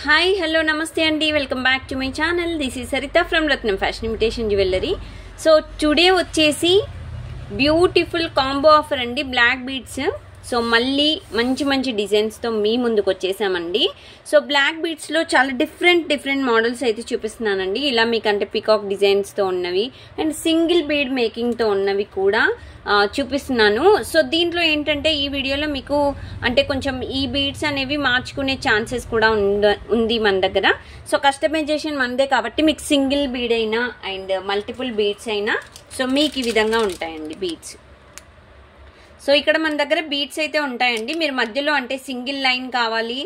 Hi hello నమస్తే అండి, welcome back to my channel. This is Saritha from Ratnam fashion imitation jewellery. So today వచ్చేసి beautiful combo offer అండి, black beads. So మళ్ళీ మంచి మంచి డిజైన్స్తో మీ ముందుకు వచ్చేసామండి. సో బ్లాక్ బీడ్స్లో చాలా డిఫరెంట్ మోడల్స్ అయితే చూపిస్తున్నానండి. ఇలా మీకంటే పికాక్ డిజైన్స్తో ఉన్నవి అండ్ సింగిల్ బీడ్ మేకింగ్తో ఉన్నవి కూడా చూపిస్తున్నాను. సో దీంట్లో ఏంటంటే ఈ వీడియోలో మీకు అంటే కొంచెం ఈ బీడ్స్ అనేవి మార్చుకునే ఛాన్సెస్ కూడా ఉంది మన దగ్గర. సో కస్టమైజేషన్ మనదే కాబట్టి మీకు సింగిల్ బీడ్ అయినా అండ్ మల్టిపుల్ బీడ్స్ అయినా సో మీకు ఈ విధంగా ఉంటాయండి బీడ్స్. సో ఇక్కడ మన దగ్గర బీడ్స్ అయితే ఉంటాయండి. మీరు మధ్యలో అంటే సింగిల్ లైన్ కావాలి,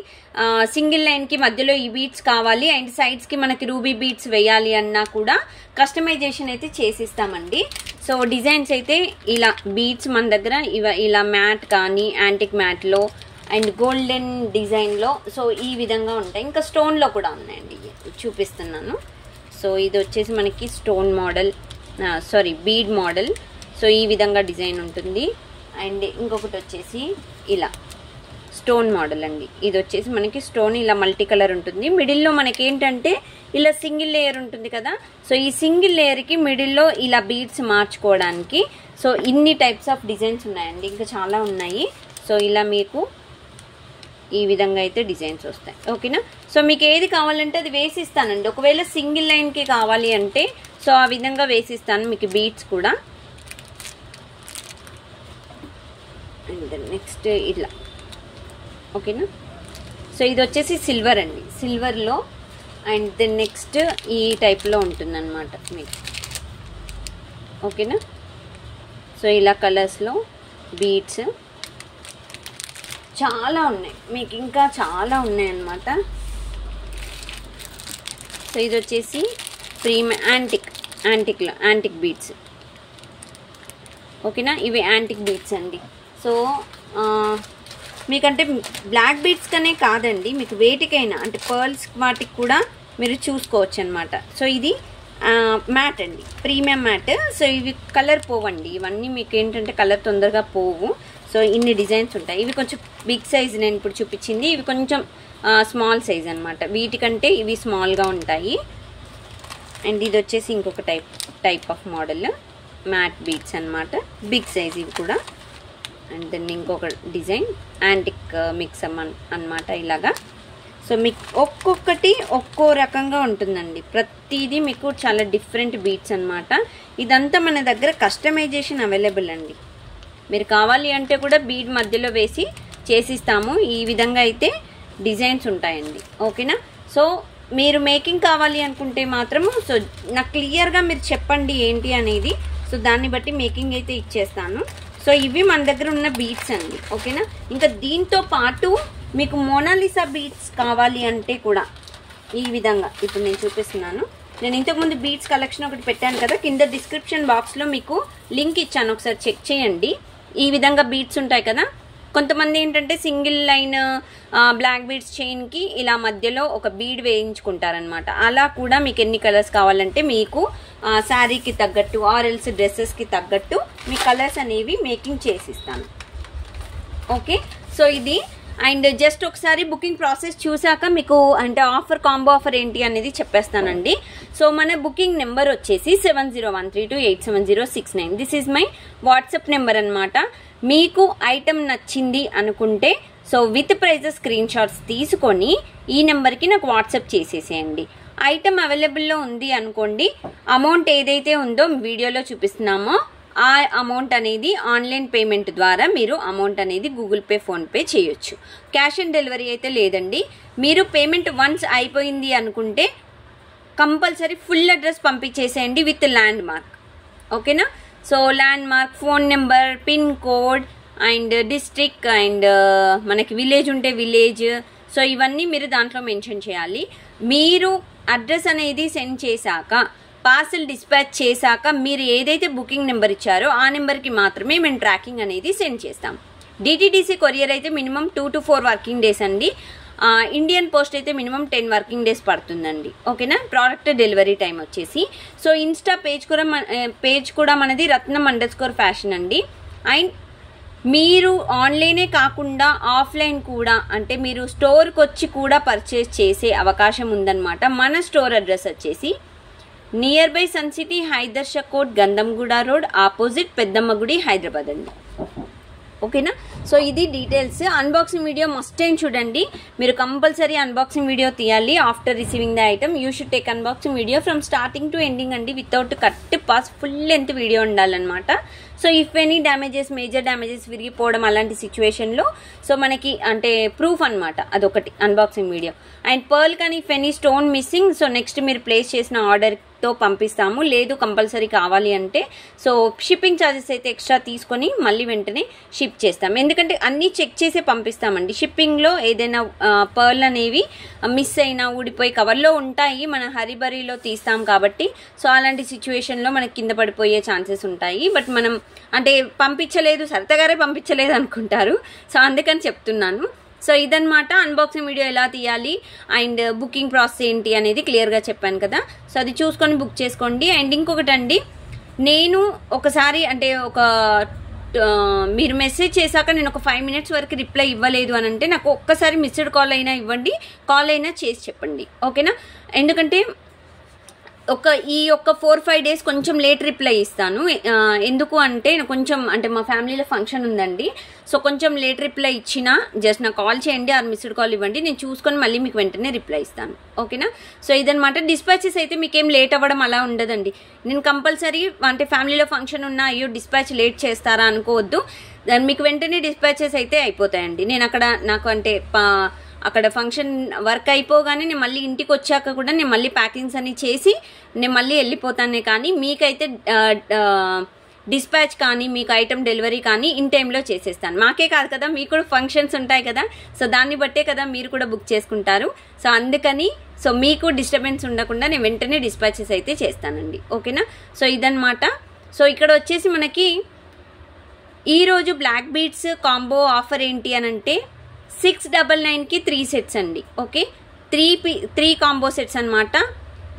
సింగిల్ లైన్కి మధ్యలో ఈ బీడ్స్ కావాలి అండ్ సైడ్స్కి మనకి రూబీ బీడ్స్ వేయాలి అన్నా కూడా కస్టమైజేషన్ అయితే చేసిస్తామండి. సో డిజైన్స్ అయితే ఇలా బీడ్స్ మన దగ్గర ఇలా మ్యాట్ కానీ యాంటిక్ మ్యాట్లో అండ్ గోల్డెన్ డిజైన్లో సో ఈ విధంగా ఉంటాయి. ఇంకా స్టోన్లో కూడా ఉన్నాయండి, చూపిస్తున్నాను. సో ఇది వచ్చేసి మనకి stone model, bead model. So ఈ విధంగా డిజైన్ ఉంటుంది. అండ్ ఇంకొకటి వచ్చేసి ఇలా స్టోన్ మోడల్ అండి. ఇది వచ్చేసి మనకి స్టోన్ ఇలా మల్టీ కలర్ ఉంటుంది. మిడిల్లో మనకి ఏంటంటే ఇలా సింగిల్ లేయర్ ఉంటుంది కదా, సో ఈ సింగిల్ లేయర్కి మిడిల్లో ఇలా బీడ్స్ మార్చుకోవడానికి సో ఇన్ని టైప్స్ ఆఫ్ డిజైన్స్ ఉన్నాయండి, ఇంకా చాలా ఉన్నాయి. సో ఇలా మీకు ఈ విధంగా అయితే డిజైన్స్ వస్తాయి. ఓకేనా? సో మీకు ఏది కావాలంటే అది వేసిస్తానండి. ఒకవేళ సింగిల్ లైన్కి కావాలి అంటే సో ఆ విధంగా వేసిస్తాను మీకు బీడ్స్ కూడా. అండ్ నెక్స్ట్ ఇలా ఓకేనా. సో ఇది వచ్చేసి సిల్వర్ అండి, సిల్వర్లో అండ్ దెన్ నెక్స్ట్ ఈ టైప్లో ఉంటుందన్నమాట మీకు. ఓకేనా? సో ఇలా కలర్స్లో బీడ్స్ చాలా ఉన్నాయి, మీకు ఇంకా చాలా ఉన్నాయి అన్నమాట. సో ఇది వచ్చేసి ప్రీమియం యాంటిక్ బీడ్స్. ఓకేనా? ఇవి యాంటిక్ బీడ్స్ అండి. సో మీకంటే బ్లాక్ బీడ్స్ కనే కాదండి, మీకు వేటికైనా అంటే పర్ల్స్ వాటికి కూడా మీరు చూసుకోవచ్చు అనమాట. సో ఇది మ్యాట్ అండి, ప్రీమియం మ్యాట్. సో ఇవి కలర్ పోవండి, ఇవన్నీ మీకు ఏంటంటే కలర్ తొందరగా పోవు. సో ఇన్ని డిజైన్స్ ఉంటాయి. ఇవి కొంచెం బిగ్ సైజ్ నేను ఇప్పుడు చూపించింది, ఇవి కొంచెం స్మాల్ సైజ్ అనమాట. వీటికంటే ఇవి స్మాల్గా ఉంటాయి. అండ్ ఇది వచ్చేసి ఇంకొక type of model matte beads అనమాట, బిగ్ సైజ్ ఇవి కూడా. అండ్ దెన్ ఇంకొక డిజైన్ యాంటిక్ మిక్స్ అన్నమాట ఇలాగా. సో మీకు ఒక్కొక్కటి ఒక్కో రకంగా ఉంటుందండి, ప్రతిదీ మీకు చాలా డిఫరెంట్ బీడ్స్ అనమాట. ఇదంతా మన దగ్గర కస్టమైజేషన్ అవైలబుల్ అండి. మీరు కావాలి అంటే కూడా బీడ్ మధ్యలో వేసి చేసిస్తాము. ఈ విధంగా అయితే డిజైన్స్ ఉంటాయండి. ఓకేనా? సో మీరు మేకింగ్ కావాలి అనుకుంటే మాత్రము సో నాకు క్లియర్గా మీరు చెప్పండి ఏంటి అనేది. సో దాన్ని బట్టి మేకింగ్ అయితే ఇచ్చేస్తాను. సో ఇవి మన దగ్గర ఉన్న బీడ్స్ అండి. ఓకేనా? ఇంకా దీంతో పాటు మీకు మోనాలిసా బీడ్స్ కావాలి అంటే కూడా ఈ విధంగా ఇప్పుడు నేను చూపిస్తున్నాను. నేను ఇంతకుముందు బీడ్స్ కలెక్షన్ ఒకటి పెట్టాను కదా, కింద డిస్క్రిప్షన్ బాక్స్లో మీకు లింక్ ఇచ్చాను, ఒకసారి చెక్ చేయండి. ఈ విధంగా బీడ్స్ ఉంటాయి కదా. కొంతమంది ఏంటంటే సింగిల్ లైన్ బ్లాక్ బీడ్స్ చైన్కి ఇలా మధ్యలో ఒక బీడ్ వేయించుకుంటారనమాట. అలా కూడా మీకు ఎన్ని కలర్స్ కావాలంటే మీకు శారీకి తగ్గట్టు ఆర్ఎల్స్ డ్రెస్సెస్కి తగ్గట్టు మీ కలర్స్ అనేవి మేకింగ్ చేసిస్తాను. ఓకే? సో ఇది అండ్ జస్ట్ ఒకసారి బుకింగ్ ప్రాసెస్ చూసాక మీకు అంటే కాంబో ఆఫర్ ఏంటి అనేది చెప్పేస్తానండి. సో మన బుకింగ్ నెంబర్ వచ్చేసి 7013287069. This is my WhatsApp number అనమాట. మీకు ఐటమ్ నచ్చింది అనుకుంటే so with prices screenshots తీసుకొని ఈ నెంబర్కి నాకు వాట్సాప్ చేసేసేయండి. ఐటమ్ అవైలబుల్లో ఉంది అనుకోండి, అమౌంట్ ఏదైతే ఉందో వీడియోలో చూపిస్తున్నామో ఆ అమౌంట్ అనేది ఆన్లైన్ పేమెంట్ ద్వారా మీరు అమౌంట్ అనేది గూగుల్ పే, ఫోన్పే చేయొచ్చు. క్యాష్ ఆన్ డెలివరీ అయితే లేదండి. మీరు పేమెంట్ వన్స్ అయిపోయింది అనుకుంటే కంపల్సరీ ఫుల్ అడ్రస్ పంపించేసేయండి విత్ ల్యాండ్ మార్క్. ఓకేనా? So landmark, phone number, pin code and district and మనకి విలేజ్ ఉంటే విలేజ్. సో ఇవన్నీ మీరు దాంట్లో మెన్షన్ చేయాలి. మీరు అడ్రస్ అనేది సెండ్ చేశాక పార్సల్ డిస్పాచ్ చేశాక మీరు ఏదైతే బుకింగ్ నెంబర్ ఇచ్చారో ఆ నెంబర్కి మాత్రమే మేము ట్రాకింగ్ అనేది సెండ్ చేస్తాం. డిటిడిసి కొరియర్ అయితే మినిమం 2 to 4 వర్కింగ్ డేస్ అండి. ఇండియన్ పోస్ట్ అయితే మినిమం 10 వర్కింగ్ డేస్ పడుతుందండి. ఓకేనా? ప్రోడక్ట్ డెలివరీ టైం వచ్చేసి సో ఇన్స్టా పేజ్ కూడా మనది రత్నం_ఫ్యాషన్ అండి. అండ్ మీరు ఆన్లైనే కాకుండా ఆఫ్లైన్ కూడా, అంటే మీరు స్టోర్కి వచ్చి కూడా పర్చేస్ చేసే అవకాశం ఉందన్నమాట. మన స్టోర్ అడ్రస్ వచ్చేసి nearby Sun City, Hydershakote, Gandhamguda road, opposite Peddamma Gudi, Hyderabad అండి. ఓకేనా? సో ఇది details. Unboxing video must time చూడండి. మీరు కంపల్సరీ అన్బాక్సింగ్ వీడియో తీయాలి. After receiving the item you should take unboxing video from starting to ending అండి. Without cut pause full length video ఉండాలన్నమాట. So if any damages, major damages, విరిగిపోవడం అలాంటి సిచ్యువేషన్లో so మనకి అంటే ప్రూఫ్ అనమాట, అదొకటి అన్బాక్సింగ్ వీడియో. అండ్ పర్ల్ కానీ if any stone missing, so next మీరు ప్లేస్ చేసిన ఆర్డర్తో పంపిస్తాము. లేదు కంపల్సరీ కావాలి అంటే సో షిప్పింగ్ ఛార్జెస్ అయితే ఎక్స్ట్రా తీసుకొని మళ్ళీ వెంటనే షిప్ చేస్తాం. ఎందుకంటే అన్నీ చెక్ చేసే పంపిస్తామండి. షిప్పింగ్లో ఏదైనా పర్ల్ అనేవి మిస్ అయినా ఊడిపోయి కవర్లో ఉంటాయి, మన హరిబరీలో తీస్తాం కాబట్టి సో అలాంటి సిచ్యువేషన్లో మనకి కింద పడిపోయే ఛాన్సెస్ ఉంటాయి. బట్ మనం అంటే పంపించలేదు, సరితగారే పంపించలేదు అనుకుంటారు. సో అందుకని చెప్తున్నాను. సో ఇదన్నమాట అన్బాక్సింగ్ వీడియో ఎలా తీయాలి అండ్ బుకింగ్ ప్రాసెస్ ఏంటి అనేది క్లియర్గా చెప్పాను కదా. సో అది చూసుకొని బుక్ చేసుకోండి. అండ్ ఇంకొకటి అండి, నేను ఒకసారి అంటే మీరు మెసేజ్ చేశాక నేను ఒక 5 minutes వరకు రిప్లై ఇవ్వలేదు అని అంటే నాకు ఒక్కసారి మిస్డ్ కాల్ అయినా ఇవ్వండి, కాల్ అయినా చేసి చెప్పండి. ఓకేనా? ఎందుకంటే ఈ 4-5 days కొంచెం లేట్ రిప్లై ఇస్తాను. ఎందుకు అంటే కొంచెం అంటే మా ఫ్యామిలీలో ఫంక్షన్ ఉందండి. సో కొంచెం లేట్ రిప్లై ఇచ్చినా జస్ట్ నాకు కాల్ చేయండి, ఆర్ మిస్డ్ కాల్ ఇవ్వండి, నేను చూసుకొని మళ్ళీ మీకు వెంటనే రిప్లై ఇస్తాను. ఓకేనా? సో ఇదనమాట. డిస్పాచెస్ అయితే మీకేం లేట్ అవ్వడం అలా ఉండదండి. నేను కంపల్సరీ అంటే ఫ్యామిలీలో ఫంక్షన్ ఉన్నా అయ్యో డిస్పాచ్ లేట్ చేస్తారా అనుకోవద్దు. మీకు వెంటనే డిస్పాచెస్ అయితే అయిపోతాయండి. నేను నాకు అంటే అక్కడ ఫంక్షన్ వర్క్ అయిపోగానే నేను మళ్ళీ ఇంటికి వచ్చాక కూడా నేను మళ్ళీ ప్యాకింగ్స్ అన్ని చేసి నేను మళ్ళీ వెళ్ళిపోతానే. కానీ మీకైతే డిస్పాచ్ కానీ మీకు ఐటమ్ డెలివరీ కానీ ఇన్ టైంలో చేసేస్తాను. మాకే కాదు కదా, మీకు కూడా ఫంక్షన్స్ ఉంటాయి కదా. సో దాన్ని బట్టే కదా మీరు కూడా బుక్ చేసుకుంటారు. సో అందుకని సో మీకు డిస్టర్బెన్స్ ఉండకుండా నేను వెంటనే డిస్పాచెస్ అయితే చేస్తానండి. ఓకేనా? సో ఇదన్నమాట. సో ఇక్కడ వచ్చేసి మనకి ఈరోజు బ్లాక్ బీడ్స్ కాంబో ఆఫర్ ఏంటి అని అంటే 699కి 3 sets అండి. ఓకే, 3 కాంబో సెట్స్ అనమాట.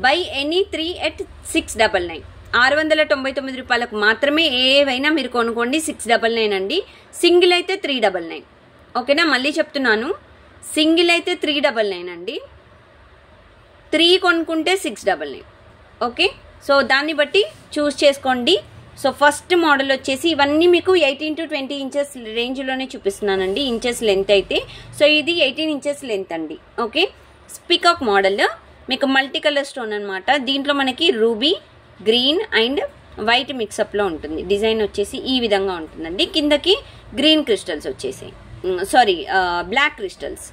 బై ఎనీ 3 at 699, 699 రూపాయలకు మాత్రమే ఏవైనా మీరు కొనుక్కోండి. 699 అండి. సింగిల్ అయితే 399. ఓకేనా? మళ్ళీ చెప్తున్నాను, సింగిల్ అయితే 399 అండి, 3 కొనుక్కుంటే 699. ఓకే, సో దాన్ని బట్టి చూస్ చేసుకోండి. సో ఫస్ట్ మోడల్ వచ్చేసి ఇవన్నీ మీకు 18 to 20 inches రేంజ్లోనే చూపిస్తున్నానండి, ఇంచెస్ లెంత్ అయితే. సో ఇది 18 inches లెంత్ అండి. ఓకే, స్పీకాక్ మోడల్ మీకు మల్టీ కలర్ స్టోన్ అనమాట. దీంట్లో మనకి రూబీ, గ్రీన్ అండ్ వైట్ మిక్సప్లో ఉంటుంది. డిజైన్ వచ్చేసి ఈ విధంగా ఉంటుందండి. కిందకి గ్రీన్ క్రిస్టల్స్ వచ్చేసి బ్లాక్ క్రిస్టల్స్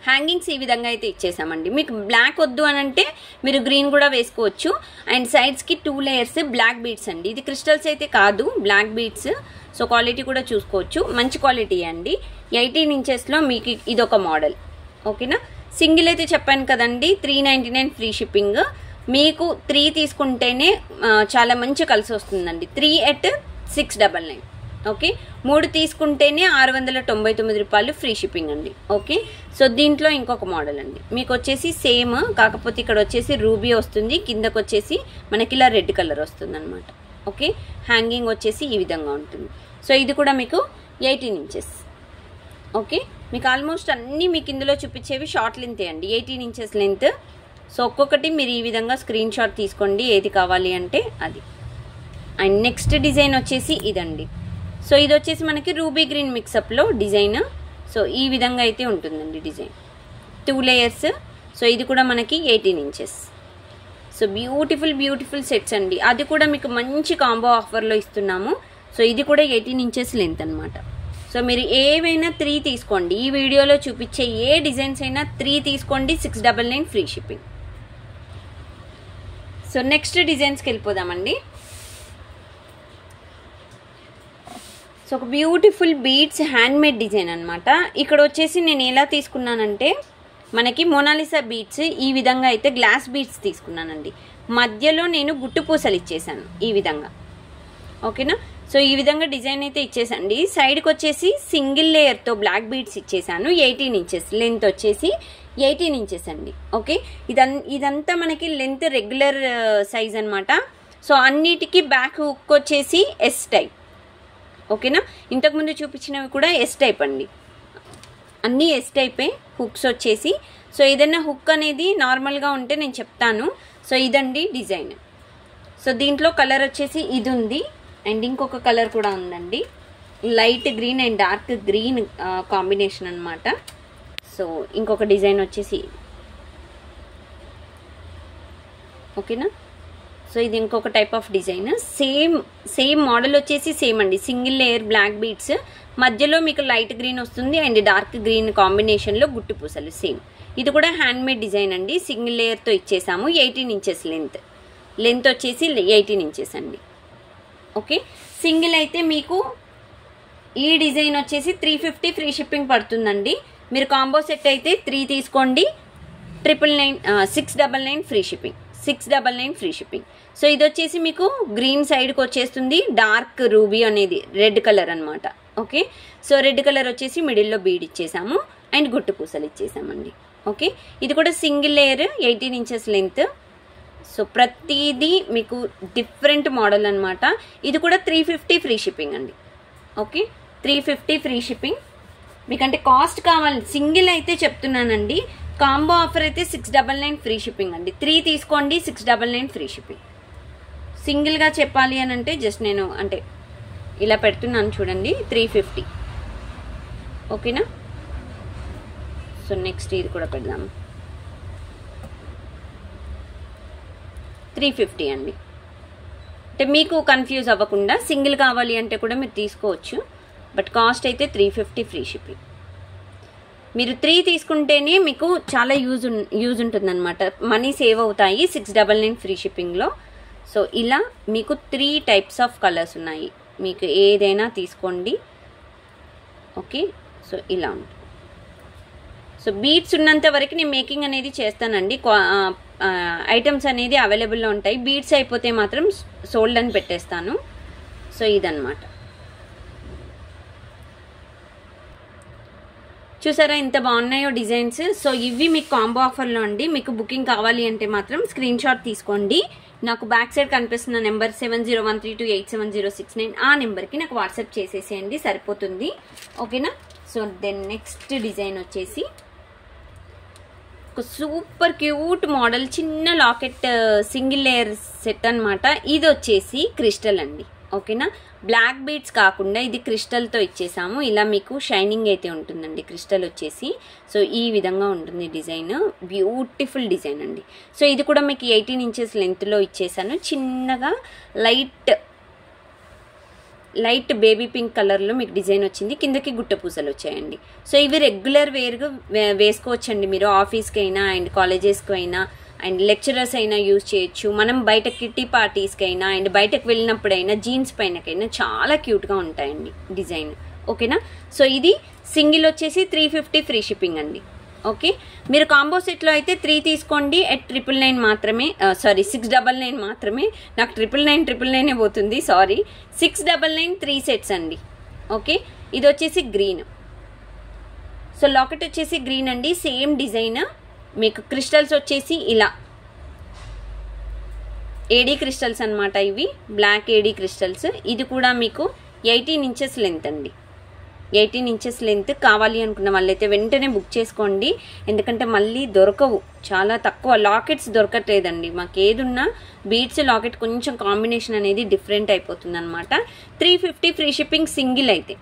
హ్యాంగింగ్స్ ఈ విధంగా అయితే ఇచ్చేసామండి. మీకు బ్లాక్ వద్దు అని అంటే మీరు గ్రీన్ కూడా వేసుకోవచ్చు. అండ్ సైడ్స్కి 2 layers బ్లాక్ బీడ్స్ అండి. ఇది క్రిస్టల్స్ అయితే కాదు, బ్లాక్ బీడ్స్. సో క్వాలిటీ కూడా చూసుకోవచ్చు, మంచి క్వాలిటీ అండి. 18 inchesలో మీకు ఇదొక మోడల్. ఓకేనా? సింగిల్ అయితే చెప్పాను కదండి 399 ఫ్రీ షిప్పింగ్. మీకు 3 తీసుకుంటేనే చాలా మంచి కలిసి వస్తుందండి. 3 at 699. ఓకే, 3 తీసుకుంటేనే 699 రూపాయలు ఫ్రీ షిప్పింగ్ అండి. ఓకే, సో దీంట్లో ఇంకొక మోడల్ అండి. మీకు వచ్చేసి సేమ్, కాకపోతే ఇక్కడ వచ్చేసి రూబీ వస్తుంది, కిందకు వచ్చేసి మనకి ఇలా రెడ్ కలర్ వస్తుంది అనమాట. ఓకే, హ్యాంగింగ్ వచ్చేసి ఈ విధంగా ఉంటుంది. సో ఇది కూడా మీకు 18 inches. ఓకే, మీకు ఆల్మోస్ట్ అన్నీ మీకు ఇందులో చూపించేవి షార్ట్ లెంతే అండి, 18 inches లెంత్. సో ఒక్కొక్కటి మీరు ఈ విధంగా స్క్రీన్ షాట్ తీసుకోండి ఏది కావాలి అంటే అది. అండ్ నెక్స్ట్ డిజైన్ వచ్చేసి ఇదండి. సో ఇది వచ్చేసి మనకి రూబీ గ్రీన్ మిక్సప్లో డిజైన్. సో ఈ విధంగా అయితే ఉంటుందండి డిజైన్, 2 layers. సో ఇది కూడా మనకి 18 inches. సో బ్యూటిఫుల్ సెట్స్ అండి. అది కూడా మీకు మంచి కాంబో ఆఫర్లో ఇస్తున్నాము. సో ఇది కూడా 18 inches లెంత్ అనమాట. సో మీరు ఏవైనా 3 తీసుకోండి. ఈ వీడియోలో చూపించే ఏ డిజైన్స్ అయినా 3 తీసుకోండి, 699 ఫ్రీ షిప్పింగ్. సో నెక్స్ట్ డిజైన్స్కి వెళ్ళిపోదామండి. సో ఒక బ్యూటిఫుల్ బీడ్స్ హ్యాండ్మేడ్ డిజైన్ అనమాట. ఇక్కడ వచ్చేసి నేను ఎలా తీసుకున్నానంటే మనకి మోనాలిసా బీడ్స్ ఈ విధంగా అయితే గ్లాస్ బీడ్స్ తీసుకున్నానండి. మధ్యలో నేను గుట్టు పూసలు ఇచ్చేసాను ఈ విధంగా. ఓకేనా? సో ఈ విధంగా డిజైన్ అయితే ఇచ్చేసండి. సైడ్కి వచ్చేసి సింగిల్ లేయర్తో బ్లాక్ బీడ్స్ ఇచ్చేసాను. 18 inches లెంత్ వచ్చేసి 18 inches అండి. ఓకే, ఇదంతా మనకి లెంత్ రెగ్యులర్ సైజ్ అనమాట. సో అన్నిటికీ బ్యాక్ హుక్ వచ్చేసి S టైప్. ఓకేనా. ఇంతకుముందు చూపించినవి కూడా ఎస్ టైప్ అండి, అన్నీ ఎస్ టైపే హుక్స్ వచ్చేసి. సో ఏదైనా హుక్ అనేది నార్మల్గా ఉంటే నేను చెప్తాను. సో ఇదండి డిజైన్. సో దీంట్లో కలర్ వచ్చేసి ఇది ఉంది అండ్ ఇంకొక కలర్ కూడా ఉందండి, light green and dark green combination అనమాట. సో ఇంకొక డిజైన్ వచ్చేసి ఓకేనా. సో ఇది ఇంకొక type of design, same model వచ్చేసి సేమ్ అండి, సింగిల్ లేయర్ బ్లాక్ బీడ్స్, మధ్యలో మీకు లైట్ గ్రీన్ వస్తుంది అండ్ డార్క్ గ్రీన్ కాంబినేషన్లో గుట్టు పూసలు సేమ్. ఇది కూడా హ్యాండ్మేడ్ డిజైన్ అండి, సింగిల్ లేయర్తో ఇచ్చేసాము. 18 ఇంచెస్ లెంత్ వచ్చేసి 18 ఇంచెస్ అండి. ఓకే, సింగిల్ అయితే మీకు ఈ డిజైన్ వచ్చేసి 350 ఫ్రీ షిప్పింగ్ పడుతుందండి. మీరు కాంబో సెట్ అయితే 3 తీసుకోండి, 699 free shipping, 699 free shipping. So ఇది వచ్చేసి మీకు గ్రీన్ సైడ్కి వచ్చేస్తుంది, డార్క్ రూబీ అనేది రెడ్ కలర్ అనమాట. ఓకే, సో రెడ్ కలర్ వచ్చేసి మిడిల్లో బీడ్ ఇచ్చేసాము అండ్ గుట్టు పూసలు ఇచ్చేసామండి. ఓకే, ఇది కూడా single layer 18 inches length. So ప్రతిదీ మీకు డిఫరెంట్ మోడల్ అనమాట. ఇది కూడా 350 ఫ్రీ షిప్పింగ్ అండి. Okay, 350 free shipping. మీకంటే కాస్ట్ కావాలి, సింగిల్ అయితే చెప్తున్నానండి, కాంబో ఆఫర్ అయితే 699 ఫ్రీ షిప్పింగ్ అండి. 3 తీసుకోండి, 699 ఫ్రీ షిప్పింగ్. సింగిల్గా చెప్పాలి అని అంటే జస్ట్ నేను అంటే ఇలా పెడుతున్నాను చూడండి, 350. ఓకేనా. సో నెక్స్ట్ ఇది కూడా పెడదాము, 350 అండి. అంటే మీకు కన్ఫ్యూజ్ అవ్వకుండా సింగిల్ కావాలి అంటే కూడా మీరు తీసుకోవచ్చు, బట్ కాస్ట్ అయితే 350 ఫ్రీ షిప్పింగ్. మీరు 3 తీసుకుంటేనే మీకు చాలా యూజ్ ఉంటుందన్నమాట, మనీ సేవ్ అవుతాయి 699 ఫ్రీ షిప్పింగ్లో. సో ఇలా మీకు 3 టైప్స్ ఆఫ్ కలర్స్ ఉన్నాయి, మీకు ఏదైనా తీసుకోండి. ఓకే, సో ఇలా ఉంటుంది. సో బీడ్స్ ఉన్నంత వరకు నేను మేకింగ్ అనేది చేస్తానండి, ఐటమ్స్ అనేది అవైలబుల్లో ఉంటాయి. బీడ్స్ అయిపోతే మాత్రం సోల్డ్ అని పెట్టేస్తాను. సో ఇదన్నమాట. చూసారా ఎంత బాగున్నాయో డిజైన్స్. సో ఇవి మీకు కాంబో ఆఫర్లో అండి. మీకు బుకింగ్ కావాలి అంటే మాత్రం స్క్రీన్ షాట్ తీసుకోండి, నాకు బ్యాక్ సైడ్ కనిపిస్తున్న నెంబర్ 7013287069 ఆ నెంబర్కి నాకు వాట్సాప్ చేసేసేయండి, సరిపోతుంది. ఓకేనా. సో దెన్ నెక్స్ట్ డిజైన్ వచ్చేసి ఒక సూపర్ క్యూట్ మోడల్, చిన్న లాకెట్ సింగిల్ లేయర్ సెట్ అనమాట. ఇది వచ్చేసి క్రిస్టల్ అండి. ఓకేనా, బ్లాక్ బీడ్స్ కాకుండా ఇది క్రిస్టల్తో ఇచ్చేసాము. ఇలా మీకు షైనింగ్ అయితే ఉంటుందండి క్రిస్టల్ వచ్చేసి. సో ఈ విధంగా ఉంటుంది డిజైన్, బ్యూటిఫుల్ డిజైన్ అండి. సో ఇది కూడా మీకు 18 ఇంచెస్ లెంత్లో ఇచ్చేసాను. చిన్నగా లైట్ బేబీ పింక్ కలర్లో మీకు డిజైన్ వచ్చింది, కిందకి గుట్ట పూసలు వచ్చాయండి. సో ఇవి రెగ్యులర్ వేర్గా వేసుకోవచ్చండి మీరు, ఆఫీస్కి అయినా అండ్ కాలేజెస్కి అయినా అండ్ లెక్చరర్స్ అయినా యూజ్ చేయొచ్చు. మనం బయట కిట్టి పార్టీస్కి అయినా అండ్ బయటకు వెళ్ళినప్పుడైనా జీన్స్ పైనకైనా చాలా క్యూట్గా ఉంటాయండి డిజైన్. ఓకేనా. సో ఇది సింగిల్ వచ్చేసి 350 ఫ్రీ షిప్పింగ్ అండి. ఓకే, మీరు కాంబో సెట్లో అయితే 3 తీసుకోండి at 999 మాత్రమే, సారీ 699 మాత్రమే. నాకు 999 పోతుంది, సారీ. 699 3 సెట్స్ అండి. ఓకే, ఇది వచ్చేసి గ్రీన్. సో లాకెట్ వచ్చేసి గ్రీన్ అండి, సేమ్ డిజైన్. మీకు క్రిస్టల్స్ వచ్చేసి ఇలా ఏడీ క్రిస్టల్స్ అనమాట, ఇవి బ్లాక్ ఏడీ క్రిస్టల్స్. ఇది కూడా మీకు 18 ఇంచెస్ లెంత్ అండి. 18 ఇంచెస్ లెంత్ కావాలి అనుకున్న వాళ్ళైతే వెంటనే బుక్ చేసుకోండి, ఎందుకంటే మళ్ళీ దొరకవు, చాలా తక్కువ. లాకెట్స్ దొరకట్లేదండి మాకు, ఏదున్నా బీడ్స్ లాకెట్ కొంచెం కాంబినేషన్ అనేది డిఫరెంట్ అయిపోతుంది అనమాట. 350 ఫ్రీ షిప్పింగ్ సింగిల్ అయితే,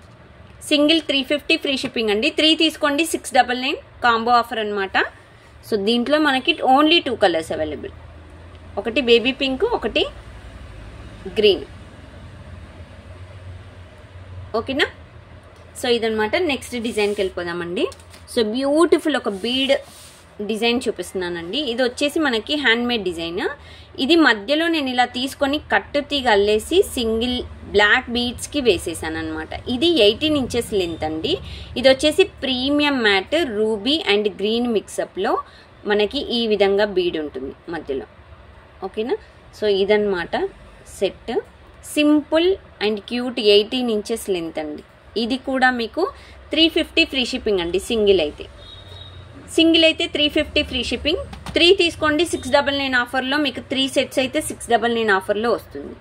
సింగిల్ 350 ఫ్రీ షిప్పింగ్ అండి. 3 తీసుకోండి, 699 కాంబో ఆఫర్ అనమాట. సో దీంట్లో మనకి ఓన్లీ 2 కలర్స్ అవైలబుల్, ఒకటి బేబీ పింక్, ఒకటి గ్రీన్. ఓకేనా. సో ఇదనమాట. నెక్స్ట్ డిజైన్కి వెళ్ళిపోదామండి. సో బ్యూటిఫుల్ ఒక బీడ్ డిజైన్ చూపిస్తున్నానండి. ఇది వచ్చేసి మనకి హ్యాండ్మేడ్ డిజైన్. ఇది మధ్యలో నేను ఇలా తీసుకొని కట్టు తీగ అల్లేసి సింగిల్ బ్లాక్ బీడ్స్కి వేసేసాను అనమాట. ఇది 18 ఇంచెస్ లెంత్ అండి. ఇది వచ్చేసి premium matte ruby and green మిక్సప్లో మనకి ఈ విధంగా బీడ్ ఉంటుంది మధ్యలో. ఓకేనా. సో ఇదన్నమాట set, simple and cute 18 inches length అండి. ఇది కూడా మీకు 350 ఫ్రీ షిప్పింగ్ అండి. సింగిల్ అయితే 350 ఫ్రీ షిప్పింగ్. 3 తీసుకోండి, 699 ఆఫర్లో మీకు 3 సెట్స్ అయితే 699 ఆఫర్లో వస్తుంది.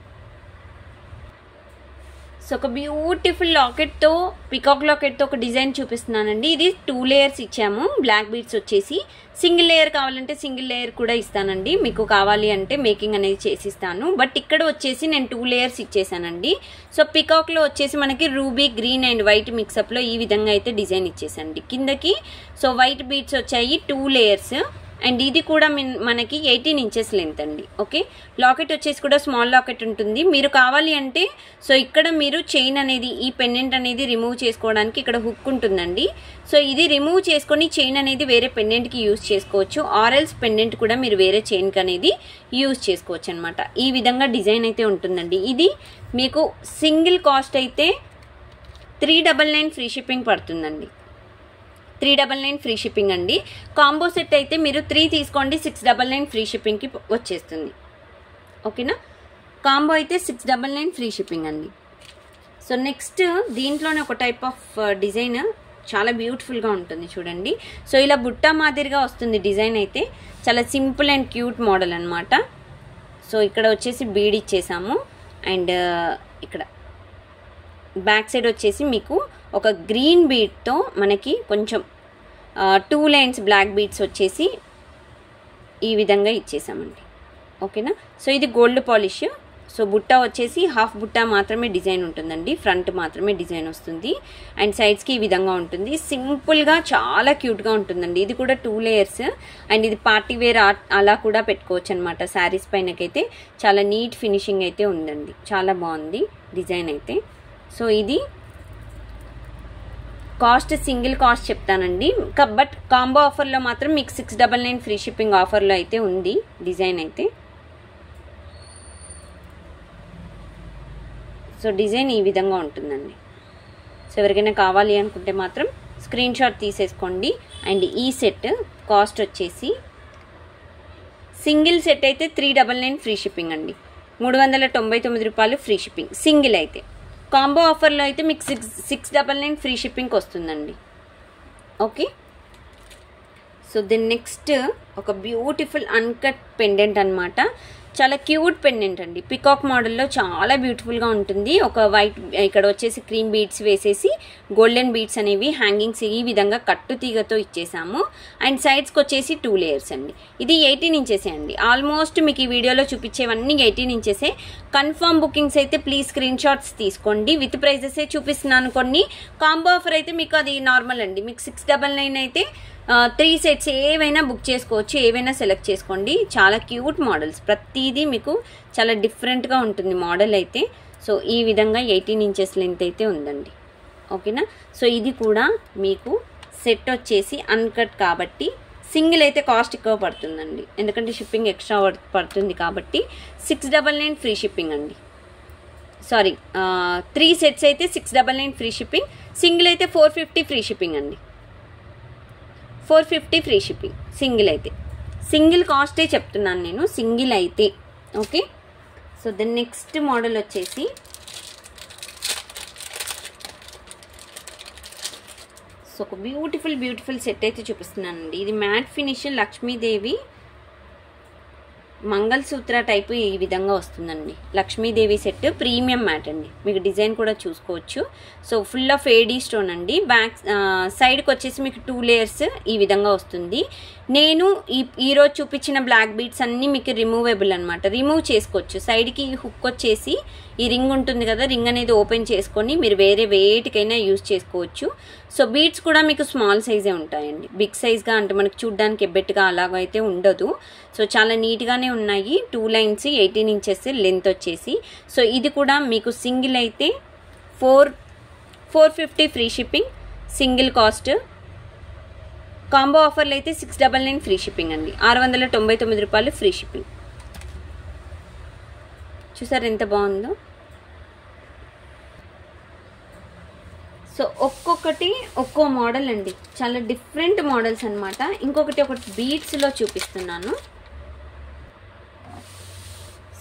సో ఒక బ్యూటిఫుల్ లాకెట్తో, పికాక్ లాకెట్తో ఒక డిజైన్ చూపిస్తున్నానండి. ఇది 2 లేయర్స్ ఇచ్చాము. బ్లాక్ బీడ్స్ వచ్చేసి సింగిల్ లేయర్ కావాలంటే సింగిల్ లేయర్ కూడా ఇస్తానండి. మీకు కావాలి అంటే మేకింగ్ అనేది చేసిస్తాను. బట్ ఇక్కడ వచ్చేసి నేను 2 లేయర్స్ ఇచ్చేసానండి. సో పికాక్లో వచ్చేసి మనకి రూబీ గ్రీన్ అండ్ వైట్ మిక్సప్లో ఈ విధంగా అయితే డిజైన్ ఇచ్చేసండి కిందకి. సో వైట్ బీడ్స్ వచ్చాయి 2 లేయర్స్. అండ్ ఇది కూడా మనకి 18 ఇంచెస్ లెంత్ అండి. ఓకే, లాకెట్ వచ్చేసి కూడా స్మాల్ లాకెట్ ఉంటుంది. మీరు కావాలి అంటే సో ఇక్కడ మీరు చైన్ అనేది, ఈ పెండెంట్ అనేది రిమూవ్ చేసుకోవడానికి ఇక్కడ హుక్ ఉంటుందండి. సో ఇది రిమూవ్ చేసుకొని చైన్ అనేది వేరే పెండెంట్కి యూజ్ చేసుకోవచ్చు. ఆర్ఎల్స్ పెండెంట్ కూడా మీరు వేరే చైన్కి అనేది యూజ్ చేసుకోవచ్చు అనమాట. ఈ విధంగా డిజైన్ అయితే ఉంటుందండి. ఇది మీకు సింగిల్ కాస్ట్ అయితే 399 ఫ్రీ షిప్పింగ్ పడుతుందండి. 399 ఫ్రీ షిప్పింగ్ అండి. కాంబో సెట్ అయితే మీరు 3 తీసుకోండి, 699 ఫ్రీ షిప్పింగ్కి వచ్చేస్తుంది. ఓకేనా, కాంబో అయితే 699 ఫ్రీ షిప్పింగ్ అండి. సో నెక్స్ట్ దీంట్లోనే ఒక టైప్ ఆఫ్ డిజైన్ చాలా బ్యూటిఫుల్గా ఉంటుంది చూడండి. సో ఇలా బుట్ట మాదిరిగా వస్తుంది డిజైన్ అయితే. చాలా సింపుల్ అండ్ క్యూట్ మోడల్ అనమాట. సో ఇక్కడ వచ్చేసి బీడ్ ఇచ్చేసాము. అండ్ ఇక్కడ బ్యాక్ సైడ్ వచ్చేసి మీకు ఒక గ్రీన్ బీడ్తో మనకి కొంచెం 2 లైన్స్ బ్లాక్ బీడ్స్ వచ్చేసి ఈ విధంగా ఇచ్చేసామండి. ఓకేనా, సో ఇది గోల్డ్ పాలిష్. సో బుట్ట వచ్చేసి హాఫ్ బుట్ట మాత్రమే డిజైన్ ఉంటుందండి, ఫ్రంట్ మాత్రమే డిజైన్ వస్తుంది. అండ్ సైడ్స్కి ఈ విధంగా ఉంటుంది. సింపుల్గా చాలా క్యూట్గా ఉంటుందండి. ఇది కూడా 2 లేయర్స్. అండ్ ఇది పార్టీ వేర్ అలా కూడా పెట్టుకోవచ్చు అనమాట. శారీస్ పైనకైతే చాలా నీట్ ఫినిషింగ్ అయితే ఉందండి. చాలా బాగుంది డిజైన్ అయితే. సో ఇది కాస్ట్ సింగిల్ కాస్ట్ చెప్తానండి. బట్ కాంబో ఆఫర్లో మాత్రం మీకు 699 ఫ్రీ షిప్పింగ్ ఆఫర్లో అయితే ఉంది డిజైన్ అయితే. సో డిజైన్ ఈ విధంగా ఉంటుందండి. సో ఎవరికైనా కావాలి అనుకుంటే మాత్రం స్క్రీన్ షాట్ తీసేసుకోండి. అండ్ ఈ సెట్ కాస్ట్ వచ్చేసి సింగిల్ సెట్ అయితే 399 ఫ్రీ షిప్పింగ్ అండి. 399 రూపాయలు ఫ్రీ షిప్పింగ్ సింగిల్ అయితే. కాంబో ఆఫర్లో అయితే మీకు 699 ఫ్రీ షిప్పింగ్కి వస్తుందండి. ఓకే, సో దెన్ నెక్స్ట్ ఒక బ్యూటిఫుల్ అన్కట్ పెండెంట్ అనమాట. చాలా క్యూట్ పెండెంట్ అండి. పికాక్ మోడల్లో చాలా బ్యూటిఫుల్గా ఉంటుంది. ఒక వైట్ ఇక్కడ వచ్చేసి క్రీమ్ బీడ్స్ వేసేసి గోల్డెన్ బీడ్స్ అనేవి హ్యాంగింగ్స్ ఈ విధంగా కట్టు తీగతో ఇచ్చేసాము. అండ్ సైడ్స్కి వచ్చేసి 2 లేయర్స్ అండి. ఇది 18 ఇంచెసే అండి. ఆల్మోస్ట్ మీకు ఈ వీడియోలో చూపించేవన్నీ 18 ఇంచెసే. కన్ఫర్మ్ బుకింగ్స్ అయితే ప్లీజ్ స్క్రీన్ షాట్స్ తీసుకోండి. విత్ ప్రైజెసే చూపిస్తున్నాను కొన్ని. కాంబో ఆఫర్ అయితే మీకు అది నార్మల్ అండి. మీకు 699 అయితే 3 సెట్స్ ఏవైనా బుక్ చేసుకోవచ్చు, ఏవైనా సెలెక్ట్ చేసుకోండి. చాలా క్యూట్ మోడల్స్, ప్రతిదీ మీకు చాలా డిఫరెంట్గా ఉంటుంది మోడల్ అయితే. సో ఈ విధంగా 18 ఇంచెస్ లెంత్ అయితే ఉందండి. ఓకేనా, సో ఇది కూడా మీకు సెట్ వచ్చేసి అన్కట్ కాబట్టి సింగిల్ అయితే కాస్ట్ ఎక్కువ పడుతుందండి. ఎందుకంటే షిప్పింగ్ ఎక్స్ట్రా పడుతుంది కాబట్టి 699 ఫ్రీ షిప్పింగ్ అండి. సారీ, 3 సెట్స్ అయితే 699 ఫ్రీ షిప్పింగ్. సింగిల్ అయితే 450 ఫ్రీ షిప్పింగ్ అండి. 450 ఫ్రీ షిప్పింగ్ సింగిల్ అయితే. సింగిల్ కాస్టే చెప్తున్నాను నేను, సింగిల్ అయితే. Okay, so then next model వచ్చేసి సో ఒక బ్యూటిఫుల్ సెట్ అయితే చూపిస్తున్నానండి. ఇది matte finish Lakshmidevi mangalsutra type ఈ విధంగా వస్తుందండి. లక్ష్మీదేవి సెట్ ప్రీమియం మ్యాట్ అండి. మీకు డిజైన్ కూడా చూసుకోవచ్చు. So full of AD stone అండి. బ్యాక్ సైడ్కి వచ్చేసి మీకు 2 లేయర్స్ ఈ విధంగా వస్తుంది. నేను ఈరోజు చూపించిన బ్లాక్ బీడ్స్ అన్నీ మీకు రిమూవబుల్ అనమాట. రిమూవ్ చేసుకోవచ్చు. సైడ్కి హుక్ వచ్చేసి ఈ రింగ్ ఉంటుంది కదా, రింగ్ అనేది ఓపెన్ చేసుకొని మీరు వేరే వేటికైనా యూజ్ చేసుకోవచ్చు. సో బీడ్స్ కూడా మీకు స్మాల్ సైజే ఉంటాయండి. బిగ్ సైజ్గా అంటే మనకు చూడడానికి ఎబ్బెట్టుగా అలాగైతే ఉండదు. సో చాలా నీట్గానే ఉన్నాయి. 2 లైన్స్ 18 ఇంచెస్ లెంత్ వచ్చేసి. సో ఇది కూడా మీకు సింగిల్ అయితే 450 free shipping single cost. Combo ఆఫర్లు అయితే 699 ఫ్రీ షిప్పింగ్ అండి. 699 రూపాయలు ఫ్రీ షిప్పింగ్. చూసారు ఎంత బాగుందో. సో ఒక్కొక్కటి ఒక్కో మోడల్ అండి. చాలా డిఫరెంట్ మోడల్స్ అనమాట. ఒకటి బీడ్స్లో చూపిస్తున్నాను.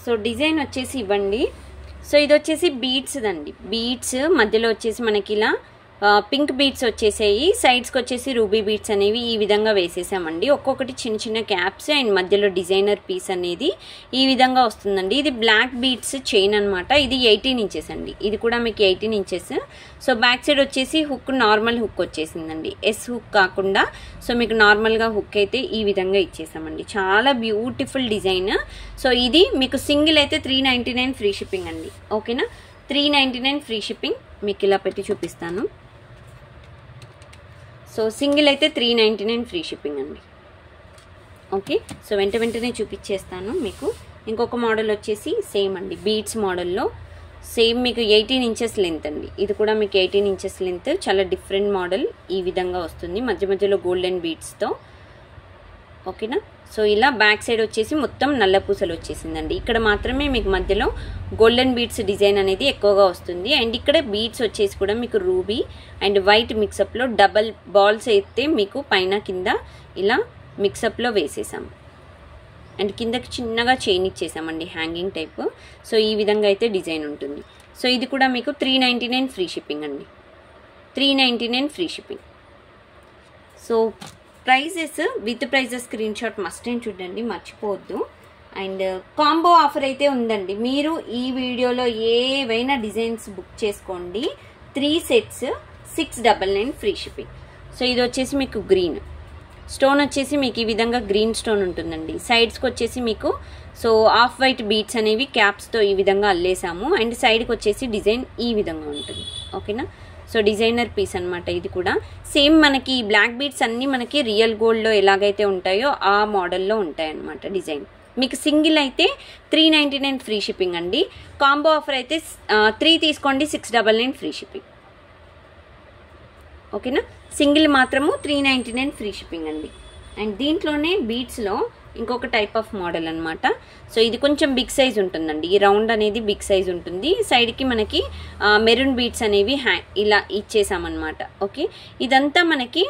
సో డిజైన్ వచ్చేసి ఇవ్వండి. సో ఇది వచ్చేసి బీడ్స్ అండి. బీడ్స్ మధ్యలో వచ్చేసి మనకి ఇలా పింక్ బీడ్స్ వచ్చేసాయి, సైడ్స్కి వచ్చేసి రూబీ బీడ్స్ అనేవి ఈ విధంగా వేసేసామండి. ఒక్కొక్కటి చిన్న చిన్న క్యాప్స్ అండ్ మధ్యలో డిజైనర్ పీస్ అనేది ఈ విధంగా వస్తుందండి. ఇది బ్లాక్ బీడ్స్ చైన్ అనమాట. ఇది 18 ఇంచెస్ అండి. ఇది కూడా మీకు 18 ఇంచెస్. సో బ్యాక్ సైడ్ వచ్చేసి హుక్ నార్మల్ హుక్ వచ్చేసిందండి, ఎస్ హుక్ కాకుండా. సో మీకు నార్మల్గా హుక్ అయితే ఈ విధంగా ఇచ్చేసామండి. చాలా బ్యూటిఫుల్ డిజైన్. సో ఇది మీకు సింగిల్ అయితే 399 ఫ్రీ షిప్పింగ్ అండి. ఓకేనా, 399 ఫ్రీ షిప్పింగ్. మీకు ఇలా పెట్టి చూపిస్తాను. సో సింగిల్ అయితే 399 ఫ్రీ షిప్పింగ్ అండి. ఓకే, సో వెంటనే చూపించేస్తాను మీకు. ఇంకొక మోడల్ వచ్చేసి సేమ్ అండి, బీడ్స్ మోడల్లో సేమ్ మీకు 18 ఇంచెస్ లెంత్ అండి. ఇది కూడా మీకు 18 ఇంచెస్ లెంత్. చాలా డిఫరెంట్ మోడల్. ఈ విధంగా వస్తుంది మధ్య మధ్యలో గోల్డెన్ బీడ్స్తో. ఓకేనా, సో ఇలా బ్యాక్ సైడ్ వచ్చేసి మొత్తం నల్ల పూసలు వచ్చేసిందండి. ఇక్కడ మాత్రమే మీకు మధ్యలో గోల్డెన్ బీడ్స్ డిజైన్ అనేది ఎక్కువగా వస్తుంది. అండ్ ఇక్కడ బీడ్స్ వచ్చేసి కూడా మీకు రూబీ అండ్ వైట్ మిక్సప్లో డబల్ బాల్స్ అయితే మీకు పైన కింద ఇలా మిక్సప్లో వేసేసాం. అండ్ కిందకి చిన్నగా చైన్ ఇచ్చేసామండి, హ్యాంగింగ్ టైప్. సో ఈ విధంగా అయితే డిజైన్ ఉంటుంది. సో ఇది కూడా మీకు 399 ఫ్రీ షిప్పింగ్ అండి. 399 free shipping. So prices with prices screenshot must and చూడండి, మర్చిపోవద్దు. అండ్ కాంబో ఆఫర్ అయితే ఉందండి. మీరు ఈ వీడియోలో ఏవైనా డిజైన్స్ బుక్ చేసుకోండి. 3 సెట్స్ 699 ఫ్రీ షిప్పింగ్. సో ఇది వచ్చేసి మీకు గ్రీన్ స్టోన్ వచ్చేసి మీకు ఈ విధంగా గ్రీన్ స్టోన్ ఉంటుందండి. సైడ్స్కి వచ్చేసి మీకు సో ఆఫ్ వైట్ బీడ్స్ అనేవి క్యాప్స్తో ఈ విధంగా అల్లేసాము. అండ్ సైడ్కి వచ్చేసి డిజైన్ ఈ విధంగా ఉంటుంది. ఓకేనా, సో డిజైనర్ పీస్ అనమాట. ఇది కూడా సేమ్ మనకి బ్లాక్ బీడ్స్ అన్నీ మనకి రియల్ గోల్డ్లో ఎలాగైతే ఉంటాయో ఆ మోడల్లో ఉంటాయన్నమాట డిజైన్. మీకు సింగిల్ అయితే 399 ఫ్రీ షిప్పింగ్ అండి. కాంబో ఆఫర్ అయితే 3 తీసుకోండి 699 ఫ్రీ షిప్పింగ్. ఓకేనా, సింగిల్ మాత్రము 399 ఫ్రీ షిప్పింగ్ అండి. అండ్ దీంట్లోనే బీడ్స్లో ఇంకొక టైప్ ఆఫ్ మోడల్ అనమాట. సో ఇది కొంచెం బిగ్ సైజ్ ఉంటుందండి. ఈ రౌండ్ అనేది బిగ్ సైజ్ ఉంటుంది. సైడ్కి మనకి మెరూన్ బీడ్స్ అనేవి ఇలా ఇచ్చేసామన్నమాట. ఓకే, ఇదంతా మనకి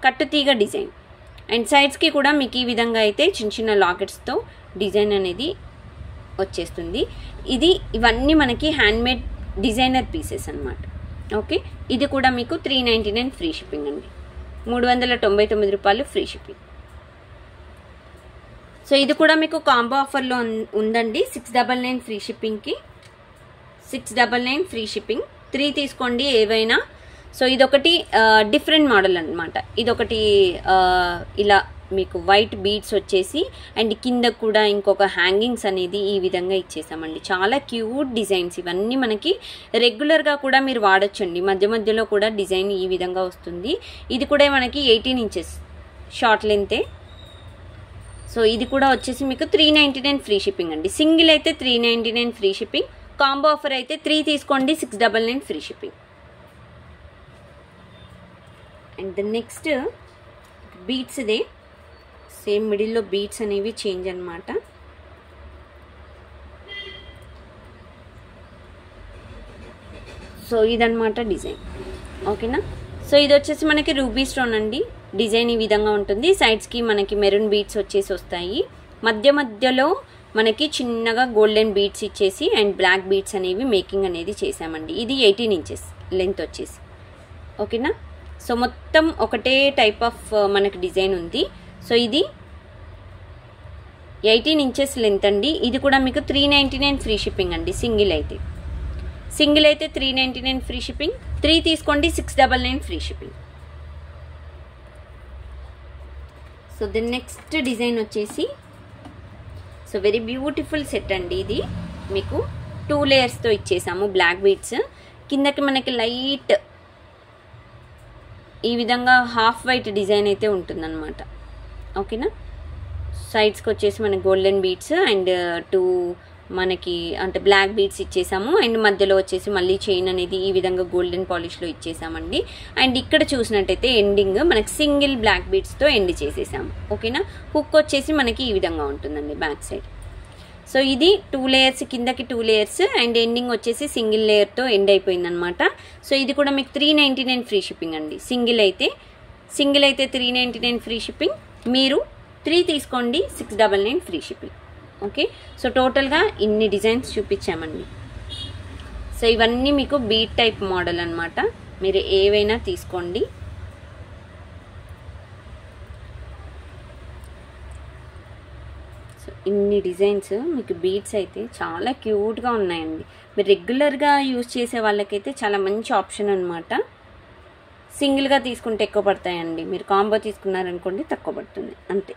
కట్టుతీగ డిజైన్. అండ్ సైడ్స్కి కూడా మీకు ఈ విధంగా అయితే చిన్న చిన్న లాకెట్స్తో డిజైన్ అనేది వచ్చేస్తుంది. ఇవన్నీ మనకి హ్యాండ్మేడ్ డిజైనర్ పీసెస్ అనమాట. ఓకే, ఇది కూడా మీకు 399 ఫ్రీ షిప్పింగ్ అండి. 399 రూపాయలు ఫ్రీ షిప్పింగ్. సో ఇది కూడా మీకు కాంబో ఆఫర్లో ఉందండి. 699 ఫ్రీ షిప్పింగ్కి 699 ఫ్రీ షిప్పింగ్. 3 తీసుకోండి ఏవైనా. సో ఇదొకటి డిఫరెంట్ మోడల్ అనమాట. ఇదొకటి ఇలా మీకు వైట్ బీడ్స్ వచ్చేసి అండ్ కింద కూడా ఇంకొక హ్యాంగింగ్స్ అనేది ఈ విధంగా ఇచ్చేసామండి. చాలా క్యూట్ డిజైన్స్. ఇవన్నీ మనకి రెగ్యులర్గా కూడా మీరు వాడచ్చండి. మధ్య మధ్యలో కూడా డిజైన్ ఈ విధంగా వస్తుంది. ఇది కూడా మనకి 18 ఇంచెస్ షార్ట్ లెంతే. సో ఇది కూడా వచ్చేసి మీకు 399 ఫ్రీ షిప్పింగ్ అండి. సింగిల్ అయితే 399 ఫ్రీ షిప్పింగ్. కాంబో ఆఫర్ అయితే 3 తీసుకోండి 699 free shipping. And the next బీడ్స్దే సేమ్ మిడిల్లో బీడ్స్ అనేవి చేంజ్ అనమాట. సో ఇదనమాట డిజైన్. ఓకేనా, సో ఇది వచ్చేసి మనకి రూబీ స్టోన్ అండి. డిజైన్ ఈ విధంగా ఉంటుంది. సైడ్స్కి మనకి మెరూన్ బీడ్స్ వచ్చేసి వస్తాయి. మధ్య మధ్యలో మనకి చిన్నగా గోల్డెన్ బీడ్స్ ఇచ్చేసి అండ్ బ్లాక్ బీడ్స్ అనేవి మేకింగ్ అనేది చేసామండి. ఇది 18 ఇంచెస్ లెంత్ వచ్చేసి. ఓకేనా, సో మొత్తం ఒకటే టైప్ ఆఫ్ మనకి డిజైన్ ఉంది. సో ఇది 18 ఇంచెస్ లెంత్ అండి. ఇది కూడా మీకు 399 ఫ్రీ షిప్పింగ్ అండి. సింగిల్ అయితే 399 ఫ్రీ షిప్పింగ్. 3 తీసుకోండి 699 free shipping. So the next design వచ్చేసి సో వెరీ బ్యూటిఫుల్ సెట్ అండి. ఇది మీకు 2 లేయర్స్తో ఇచ్చేసాము బ్లాక్ బీడ్స్. కిందకి మనకి లైట్ ఈ విధంగా హాఫ్ వైట్ డిజైన్ అయితే ఉంటుందన్నమాట. ఓకేనా, సైడ్స్కి వచ్చేసి మనకి గోల్డెన్ బీడ్స్ అండ్ 2 మనకి అంటే బ్లాక్ బీడ్స్ ఇచ్చేసాము. అండ్ మధ్యలో వచ్చేసి మళ్ళీ చైన్ అనేది ఈ విధంగా గోల్డెన్ పాలిష్లో ఇచ్చేసామండి. అండ్ ఇక్కడ చూసినట్టయితే ఎండింగ్ మనకి సింగిల్ బ్లాక్ బీడ్స్తో ఎండ్ చేసేసాము. ఓకేనా, హుక్ వచ్చేసి మనకి ఈ విధంగా ఉంటుందండి బ్యాక్ సైడ్. సో ఇది 2 లేయర్స్, కిందకి 2 లేయర్స్ అండ్ ఎండింగ్ వచ్చేసి సింగిల్ లేయర్తో ఎండ్ అయిపోయిందనమాట. సో ఇది కూడా మీకు 399 ఫ్రీ షిప్పింగ్ అండి. సింగిల్ అయితే 399 ఫ్రీ షిప్పింగ్. మీరు 3 తీసుకోండి 699 ఫ్రీ షిప్పింగ్. ఓకే, సో టోటల్గా ఇన్ని డిజైన్స్ చూపించామండి. సో ఇవన్నీ మీకు బీట్ టైప్ మోడల్ అనమాట. మీరు ఏవైనా తీసుకోండి. సో ఇన్ని డిజైన్స్ మీకు బీడ్స్ అయితే చాలా క్యూట్గా ఉన్నాయండి. మీరు రెగ్యులర్గా యూజ్ చేసే వాళ్ళకైతే చాలా మంచి ఆప్షన్ అనమాట. సింగిల్గా తీసుకుంటే ఎక్కువ పడతాయండి, మీరు కాంబో తీసుకున్నారనుకోండి తక్కువ పడుతుంది అంతే.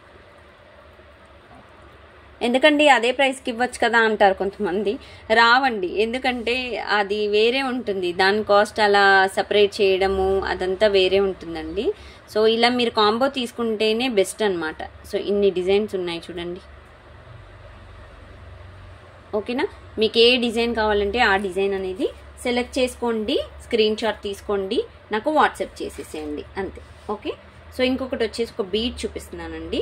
ఎందుకండి అదే ప్రైస్కి ఇవ్వచ్చు కదా అంటారు కొంతమంది. రావండి, ఎందుకంటే అది వేరే ఉంటుంది, దాని కాస్ట్ అలా సపరేట్ చేయడము అదంతా వేరే ఉంటుందండి. సో ఇలా మీరు కాంబో తీసుకుంటేనే బెస్ట్ అనమాట. సో ఇన్ని డిజైన్స్ ఉన్నాయి చూడండి. ఓకేనా, మీకు ఏ డిజైన్ కావాలంటే ఆ డిజైన్ అనేది సెలెక్ట్ చేసుకోండి, స్క్రీన్ షాట్ తీసుకోండి, నాకు వాట్సాప్ చేసేసేయండి అంతే. ఓకే, సో ఇంకొకటి వచ్చేసి ఒక బీడ్ చూపిస్తున్నానండి.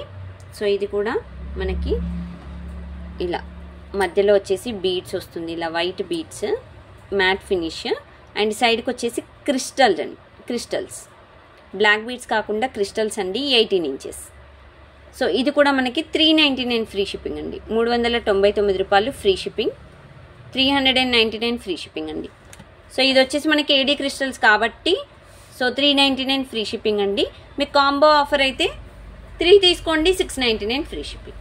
సో ఇది కూడా మనకి ఇలా మధ్యలో వచ్చేసి బీడ్స్ వస్తుంది, ఇలా white beads matte finish, and సైడ్కి వచ్చేసి క్రిస్టల్స్ అండి, క్రిస్టల్స్ బ్లాక్ బీడ్స్ కాకుండా క్రిస్టల్స్ అండి, 18 ఇంచెస్. సో ఇది కూడా మనకి 399 ఫ్రీ షిప్పింగ్ అండి, 399 రూపాయలు ఫ్రీ షిప్పింగ్, 399 ఫ్రీ షిప్పింగ్ అండి. సో ఇది వచ్చేసి మనకి ఏడీ క్రిస్టల్స్ కాబట్టి సో 399 ఫ్రీ షిప్పింగ్ అండి. మీకు కాంబో ఆఫర్ అయితే 3 తీసుకోండి, 699 free shipping.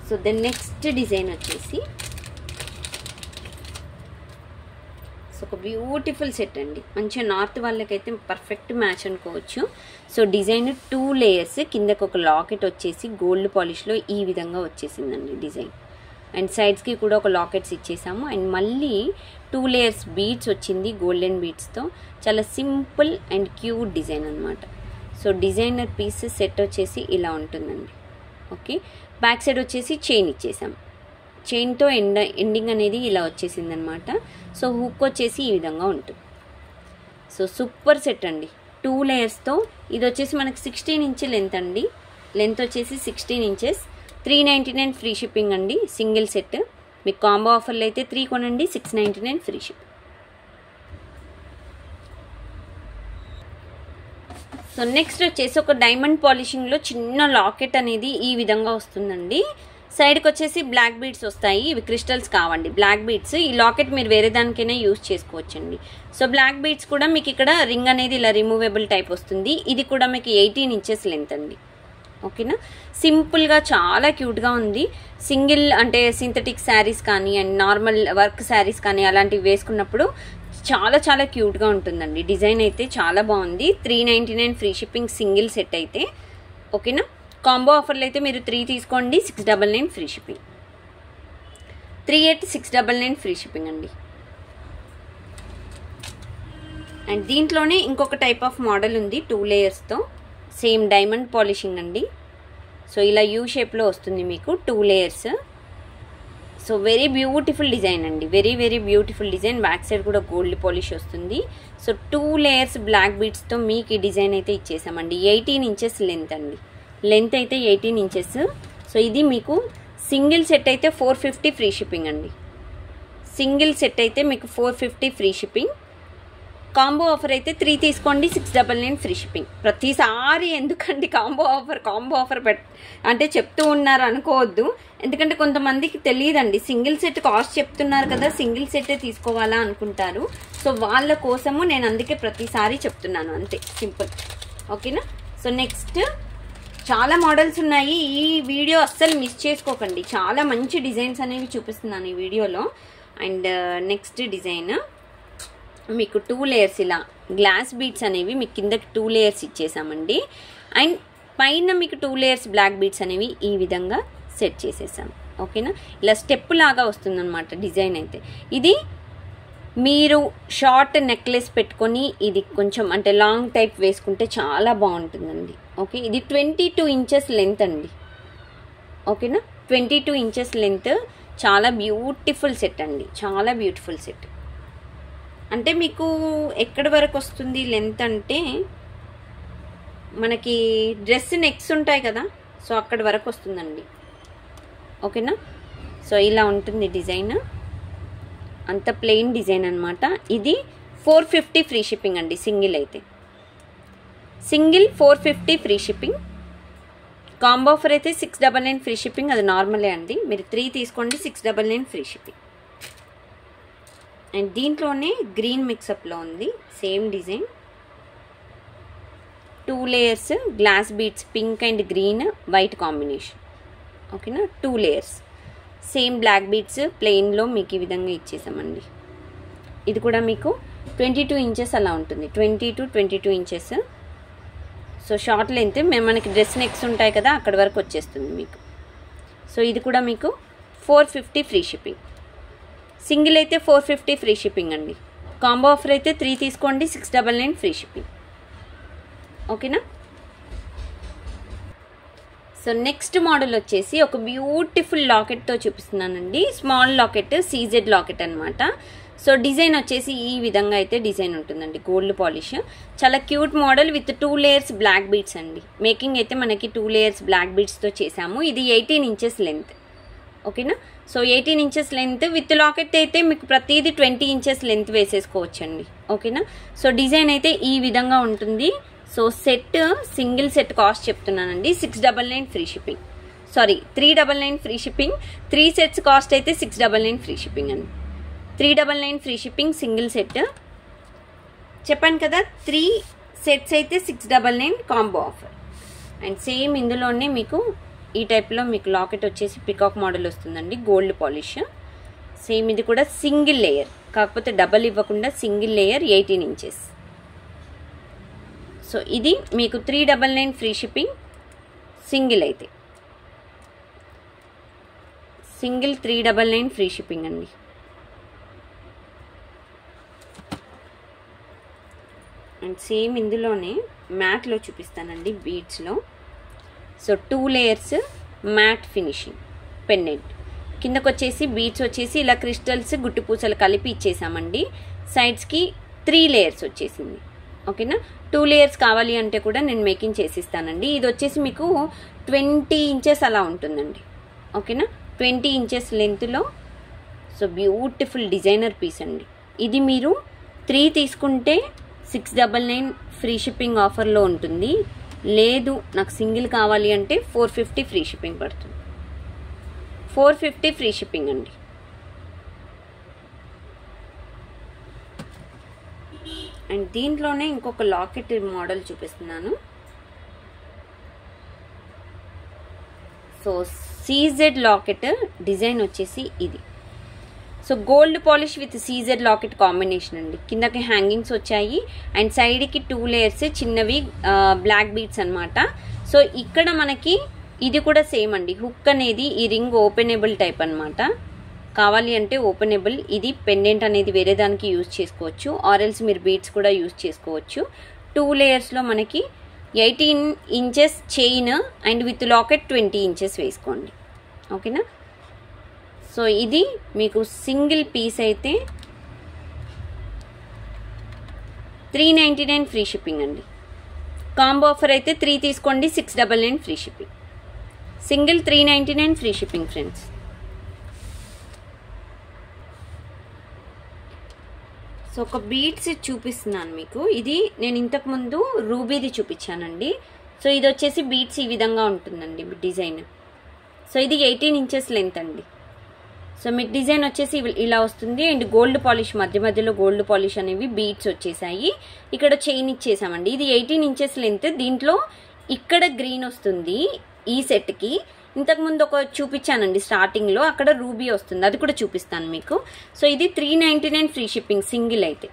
So then next design వచ్చేసి సో ఒక బ్యూటిఫుల్ సెట్ అండి, మంచిగా నార్త్ వాళ్ళకైతే పర్ఫెక్ట్ మ్యాచ్ అనుకోవచ్చు. సో డిజైన్ 2 లేయర్స్, కిందకు ఒక లాకెట్ వచ్చేసి గోల్డ్ పాలిష్లో ఈ విధంగా వచ్చేసిందండి డిజైన్, అండ్ సైడ్స్కి కూడా ఒక లాకెట్స్ ఇచ్చేసాము, అండ్ మళ్ళీ 2 లేయర్స్ బీడ్స్ వచ్చింది గోల్డెన్ బీడ్స్తో. చాలా సింపుల్ అండ్ క్యూట్ డిజైన్ అనమాట. సో డిజైనర్ పీస్ సెట్ వచ్చేసి ఇలా ఉంటుందండి. ఓకే, బ్యాక్ సైడ్ వచ్చేసి చైన్ ఇచ్చేసాం, చైన్తో ఎండింగ్ అనేది ఇలా వచ్చేసింది అనమాట. సో హుక్ వచ్చేసి ఈ విధంగా ఉంటుంది. సో సూపర్ సెట్ అండి, 2 లేయర్స్తో. ఇది వచ్చేసి మనకి 16 ఇంచ్ లెంత్ అండి, లెంత్ వచ్చేసి 16 ఇంచెస్, 399 ఫ్రీ షిప్పింగ్ అండి సింగిల్ సెట్. మీకు కాంబో ఆఫర్లు అయితే 3 కొనండి, 699 ఫ్రీ షిప్పింగ్. సో నెక్స్ట్ వచ్చేసి ఒక డైమండ్ పాలిషింగ్లో చిన్న లాకెట్ అనేది ఈ విధంగా వస్తుందండి. సైడ్కి వచ్చేసి బ్లాక్ బీడ్స్ వస్తాయి, ఇవి క్రిస్టల్స్ కావండి, బ్లాక్ బీడ్స్. ఈ లాకెట్ మీరు వేరే దానికైనా యూజ్ చేసుకోవచ్చండి. సో బ్లాక్ బీడ్స్ కూడా మీకు ఇక్కడ రింగ్ అనేది ఇలా రిమూవబుల్ టైప్ వస్తుంది. ఇది కూడా మీకు 18 ఇంచెస్ లెంత్ అండి. ఓకేనా, సింపుల్గా చాలా క్యూట్గా ఉంది. సింగిల్ అంటే సింథటిక్ శారీస్ కానీ అండ్ నార్మల్ వర్క్ శారీస్ కానీ అలాంటివి వేసుకున్నప్పుడు చాలా చాలా క్యూట్గా ఉంటుందండి. డిజైన్ అయితే చాలా బాగుంది. 399 ఫ్రీ షిప్పింగ్ సింగిల్ సెట్ అయితే. ఓకేనా, కాంబో ఆఫర్లు అయితే మీరు 3 తీసుకోండి, 699 ఫ్రీ షిప్పింగ్, 38699 ఫ్రీ షిప్పింగ్ అండి. అండ్ దీంట్లోనే ఇంకొక టైప్ ఆఫ్ మోడల్ ఉంది 2 లేయర్స్తో, సేమ్ డైమండ్ పాలిషింగ్ అండి. సో ఇలా యూ షేప్లో వస్తుంది మీకు 2 layers. So very beautiful design అండి, very very beautiful design. Back side కూడా గోల్డ్ పాలిష్ వస్తుంది. సో 2 లేయర్స్ బ్లాక్ బీడ్స్తో మీకు ఈ డిజైన్ అయితే ఇచ్చేసామండి. 18 ఇంచెస్ లెంత్ అండి, లెంత్ అయితే 18 ఇంచెస్. సో ఇది మీకు సింగిల్ సెట్ అయితే 450 ఫ్రీ షిప్పింగ్ అండి, సింగిల్ సెట్ అయితే మీకు 450 ఫ్రీ షిప్పింగ్. కాంబో ఆఫర్ అయితే 3 తీసుకోండి, 699 ఫ్రీ షిప్పింగ్. ప్రతిసారి ఎందుకండి కాంబో ఆఫర్ అంటే చెప్తూ ఉన్నారు అనుకోవద్దు, ఎందుకంటే కొంతమందికి తెలియదండి. సింగిల్ సెట్ కాస్ట్ చెప్తున్నారు కదా, సింగిల్ సెట్టే తీసుకోవాలా అనుకుంటారు. సో వాళ్ళ కోసము నేను అందుకే ప్రతిసారి చెప్తున్నాను, అంతే సింపుల్. ఓకేనా, సో నెక్స్ట్ చాలా మోడల్స్ ఉన్నాయి. ఈ వీడియో అస్సలు మిస్ చేసుకోకండి, చాలా మంచి డిజైన్స్ అనేవి చూపిస్తున్నాను ఈ వీడియోలో. అండ్ నెక్స్ట్ డిజైన్ మీకు 2 లేయర్స్ ఇలా గ్లాస్ బీడ్స్ అనేవి మీకు కిందకి 2 లేయర్స్ ఇచ్చేసామండి. అండ్ పైన మీకు 2 లేయర్స్ బ్లాక్ బీడ్స్ అనేవి ఈ విధంగా సెట్ చేసేసాం. ఓకేనా, ఇలా స్టెప్ లాగా వస్తుందన్నమాట డిజైన్ అయితే. ఇది మీరు షార్ట్ నెక్లెస్ పెట్టుకొని ఇది కొంచెం అంటే లాంగ్ టైప్ వేసుకుంటే చాలా బాగుంటుందండి. ఓకే, ఇది 22 ఇంచెస్ లెంత్ అండి. ఓకేనా, 22 ఇంచెస్ లెంత్, చాలా బ్యూటిఫుల్ సెట్ అండి, చాలా బ్యూటిఫుల్ సెట్. అంటే మీకు ఎక్కడి వరకు వస్తుంది లెంత్ అంటే మనకి డ్రెస్ నెక్స్ ఉంటాయి కదా, సో అక్కడి వరకు వస్తుందండి. ఓకేనా, సో ఇలా ఉంటుంది డిజైన్, అంత ప్లెయిన్ డిజైన్ అనమాట. ఇది 450 ఫ్రీ షిప్పింగ్ అండి సింగిల్ అయితే, single 450 free shipping. Combo offer అయితే 699 ఫ్రీ షిప్పింగ్, అది నార్మలే అండి. మీరు 3 తీసుకోండి, 699 ఫ్రీ షిప్పింగ్. అండ్ దీంట్లోనే గ్రీన్ మిక్సప్లో ఉంది same design. 2 layers glass beads, pink and green white combination. ఓకేనా, 2 లేయర్స్ సేమ్ బ్లాక్ బీడ్స్ ప్లెయిన్లో మీకు ఈ విధంగా ఇచ్చేసామండి. ఇది కూడా మీకు 22 ఇంచెస్ అలా ఉంటుంది, 20 to 22 inches. So short length మనకి డ్రెస్ నెక్స్ ఉంటాయి కదా, అక్కడి వరకు వచ్చేస్తుంది మీకు. సో ఇది కూడా మీకు 450 ఫ్రీ షిప్పింగ్. సింగిల్ అయితే 450 ఫ్రీ షిప్పింగ్ అండి. కాంబో ఆఫర్ అయితే 3 తీసుకోండి, 699 ఫ్రీ షిప్పింగ్. ఓకేనా. సో నెక్స్ట్ మోడల్ వచ్చేసి ఒక బ్యూటిఫుల్ లాకెట్తో చూపిస్తున్నానండి. స్మాల్ లాకెట్, సీజెడ్ లాకెట్ అనమాట. సో డిజైన్ వచ్చేసి ఈ విధంగా అయితే డిజైన్ ఉంటుందండి, గోల్డ్ పాలిష్. చాలా cute model with 2 layers black beads అండి. మేకింగ్ అయితే మనకి 2 లేయర్స్ బ్లాక్ బీడ్స్తో చేసాము. ఇది 18 ఇంచెస్ లెంత్. ఓకేనా. So 18 inches length with locket అయితే మీకు ప్రతిదీ 20 ఇంచెస్ లెంత్ వేసేసుకోవచ్చండి. ఓకేనా. సో డిజైన్ అయితే ఈ విధంగా ఉంటుంది. So set, single set cost చెప్తున్నానండి 699 free shipping. Sorry 399 free shipping. 3 sets cost అయితే 699 ఫ్రీ షిప్పింగ్ అండి. 399 ఫ్రీ షిప్పింగ్ సింగిల్ సెట్. చెప్పాను కదా, 3 సెట్స్ అయితే 699 కాంబో ఆఫర్. అండ్ సేమ్ ఇందులోనే మీకు ఈ టైప్లో మీకు లాకెట్ వచ్చేసి పికాక్ మోడల్ వస్తుందండి, గోల్డ్ పాలిష్. సేమ్ ఇది కూడా సింగిల్ లేయర్, కాకపోతే డబల్ ఇవ్వకుండా సింగిల్ లేయర్ 18 ఇంచెస్. సో ఇది మీకు 399 ఫ్రీ షిప్పింగ్. సింగిల్ అయితే సింగిల్ 399 ఫ్రీ షిప్పింగ్ అండి. అండ్ సేమ్ ఇందులోనే మ్యాట్లో చూపిస్తానండి, బీడ్స్లో. So 2 layers matte finishing pendant. కిందకు వచ్చేసి బీడ్స్ వచ్చేసి ఇలా క్రిస్టల్స్, గుట్టి పూసలు కలిపి ఇచ్చేసామండి. సైడ్స్కి 3 లేయర్స్ వచ్చేసింది. ఓకేనా. 2 లేయర్స్ కావాలి అంటే కూడా నేను మేకింగ్ చేసిస్తానండి. ఇది వచ్చేసి మీకు 20 ఇంచెస్ అలా ఉంటుందండి. ఓకేనా, 20 ఇంచెస్ లెంత్లో. సో బ్యూటిఫుల్ డిజైనర్ పీస్ అండి. ఇది మీరు 3 తీసుకుంటే 699 ఫ్రీ షిప్పింగ్ ఆఫర్లో ఉంటుంది. లేదు నాకు సింగిల్ కావాలి అంటే 450 ఫ్రీ షిప్పింగ్ పడుతుంది. 450 ఫ్రీ షిప్పింగ్ అండి. అండ్ దీంట్లోనే ఇంకొక లాకెట్ మోడల్ చూపిస్తున్నాను. సో సీజెడ్ లాకెట్ డిజైన్ వచ్చేసి ఇది. So gold polish with CZ locket combination అండి. కిందకి హ్యాంగింగ్స్ వచ్చాయి అండ్ సైడ్కి 2 లేయర్స్ చిన్నవి బ్లాక్ బీడ్స్ అనమాట. సో ఇక్కడ మనకి ఇది కూడా సేమ్ అండి. హుక్ అనేది ఈ రింగ్ ఓపెనబుల్ టైప్ అనమాట. కావాలి అంటే ఓపెనబుల్. ఇది పెండెంట్ అనేది వేరే దానికి యూజ్ చేసుకోవచ్చు, ఆర్ఎల్స్ మీరు బీడ్స్ కూడా యూజ్ చేసుకోవచ్చు. 2 లేయర్స్లో మనకి 18 inches chain and with locket 20 inches వేసుకోండి. ఓకేనా. సో ఇది మీకు సింగిల్ పీస్ అయితే 399 ఫ్రీ షిప్పింగ్ అండి. కాంబో ఆఫర్ అయితే 3 తీసుకోండి, 699 free shipping. Single 399 free shipping friends. So ఒక బీడ్స్ చూపిస్తున్నాను మీకు. ఇది నేను ఇంతకుముందు రూబీది చూపించానండి. సో ఇది వచ్చేసి బీడ్స్ ఈ విధంగా ఉంటుందండి డిజైన్. సో ఇది 18 ఇంచెస్ లెంత్ అండి. సో మీకు డిజైన్ వచ్చేసి ఇలా వస్తుంది. అండ్ గోల్డ్ పాలిష్ మధ్యలో గోల్డ్ పాలిష్ అనేవి బీడ్స్ వచ్చేసాయి. ఇక్కడ చైన్ ఇచ్చేసామండి. ఇది 18 ఇంచెస్ లెంత్. దీంట్లో ఇక్కడ గ్రీన్ వస్తుంది ఈ సెట్కి. ఇంతకుముందు ఒక చూపించానండి స్టార్టింగ్లో, అక్కడ రూబీ వస్తుంది, అది కూడా చూపిస్తాను మీకు. సో ఇది 399 ఫ్రీ షిప్పింగ్ సింగిల్ అయితే.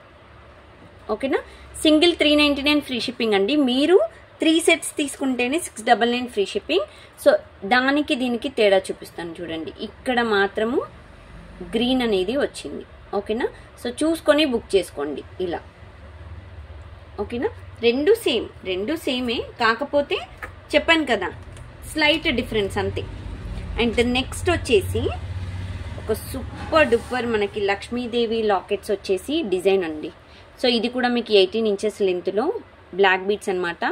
ఓకేనా. సింగిల్ 399 ఫ్రీ షిప్పింగ్ అండి. మీరు 3 సెట్స్ తీసుకుంటేనే 699 ఫ్రీ షిప్పింగ్. సో దానికి దీనికి తేడా చూపిస్తాను చూడండి. ఇక్కడ మాత్రము గ్రీన్ అనేది వచ్చింది. ఓకేనా. సో చూసుకొని బుక్ చేసుకోండి ఇలా. ఓకేనా. రెండు సేమే, కాకపోతే చెప్పాను కదా స్లైట్ డిఫరెన్స్ అంతే. అండ్ నెక్స్ట్ వచ్చేసి ఒక సూపర్ డూపర్ మనకి లక్ష్మీదేవి లాకెట్స్ వచ్చేసి డిజైన్ అండి. సో ఇది కూడా మీకు 18 ఇంచెస్ లెంత్లో బ్లాక్ బీడ్స్ అనమాట.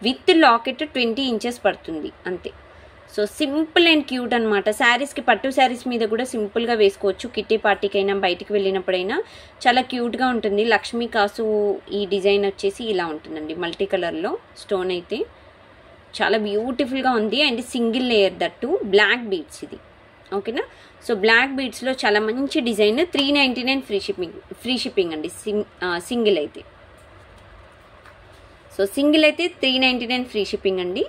విత్ లాకెట్ 20 ఇంచెస్ పడుతుంది అంతే. సో సింపుల్ అండ్ క్యూట్ అనమాట. శారీస్కి, పట్టు శారీస్ మీద కూడా సింపుల్గా వేసుకోవచ్చు. కిట్టి పార్టీకైనా బయటికి వెళ్ళినప్పుడైనా చాలా క్యూట్గా ఉంటుంది. లక్ష్మీ కాసు ఈ డిజైన్ వచ్చేసి ఇలా ఉంటుందండి, మల్టీ కలర్లో స్టోన్ అయితే చాలా బ్యూటిఫుల్గా ఉంది. And single layer that black beads ఇది. ఓకేనా. సో బ్లాక్ బీడ్స్లో చాలా మంచి డిజైన్, 399 ఫ్రీ షిప్పింగ్ అండి సింగిల్ అయితే. సో సింగిల్ అయితే 399 ఫ్రీ షిప్పింగ్ అండి.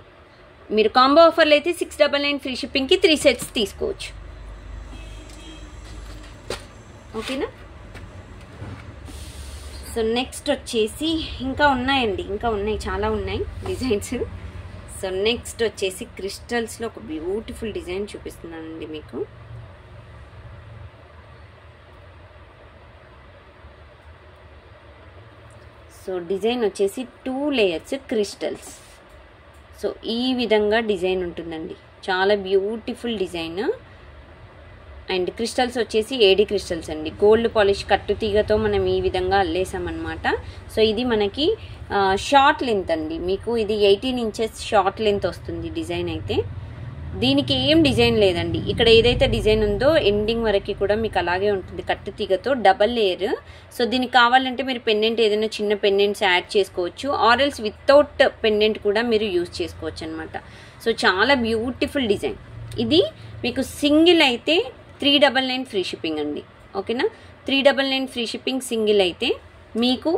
మీరు కాంబో ఆఫర్లు అయితే 699 ఫ్రీ షిప్పింగ్కి 3 సెట్స్ తీసుకోవచ్చు. ఓకేనా. సో నెక్స్ట్ వచ్చేసి ఇంకా ఉన్నాయండి, ఇంకా ఉన్నాయి, చాలా ఉన్నాయి డిజైన్స్. సో నెక్స్ట్ వచ్చేసి క్రిస్టల్స్లో ఒక బ్యూటిఫుల్ డిజైన్ చూపిస్తున్నానండి మీకు. సో డిజైన్ వచ్చేసి 2 లేయర్స్ క్రిస్టల్స్. సో ఈ విధంగా డిజైన్ ఉంటుందండి, చాలా బ్యూటిఫుల్ డిజైన్. అండ్ క్రిస్టల్స్ వచ్చేసి ఏడి క్రిస్టల్స్ అండి, గోల్డ్ పాలిష్ కట్టు తీగతో మనం ఈ విధంగా అల్లేసామన్నమాట. సో ఇది మనకి షార్ట్ లెంత్ అండి, మీకు ఇది 18 ఇంచెస్ షార్ట్ లెంత్ వస్తుంది డిజైన్ అయితే. దీనికి ఏం డిజైన్ లేదండి, ఇక్కడ ఏదైతే డిజైన్ ఉందో ఎండింగ్ వరకు కూడా మీకు అలాగే ఉంటుంది కట్టు తీగతో, డబల్ లేయర్. సో దీనికి కావాలంటే మీరు పెండెంట్ ఏదైనా చిన్న పెండెంట్స్ యాడ్ చేసుకోవచ్చు, ఆర్ఎల్స్ వితౌట్ పెండెంట్ కూడా మీరు యూజ్ చేసుకోవచ్చు అనమాట. సో చాలా బ్యూటిఫుల్ డిజైన్. ఇది మీకు సింగిల్ అయితే 399 ఫ్రీ షిప్పింగ్ అండి. ఓకేనా, 399 ఫ్రీ షిప్పింగ్ సింగిల్ అయితే. మీకు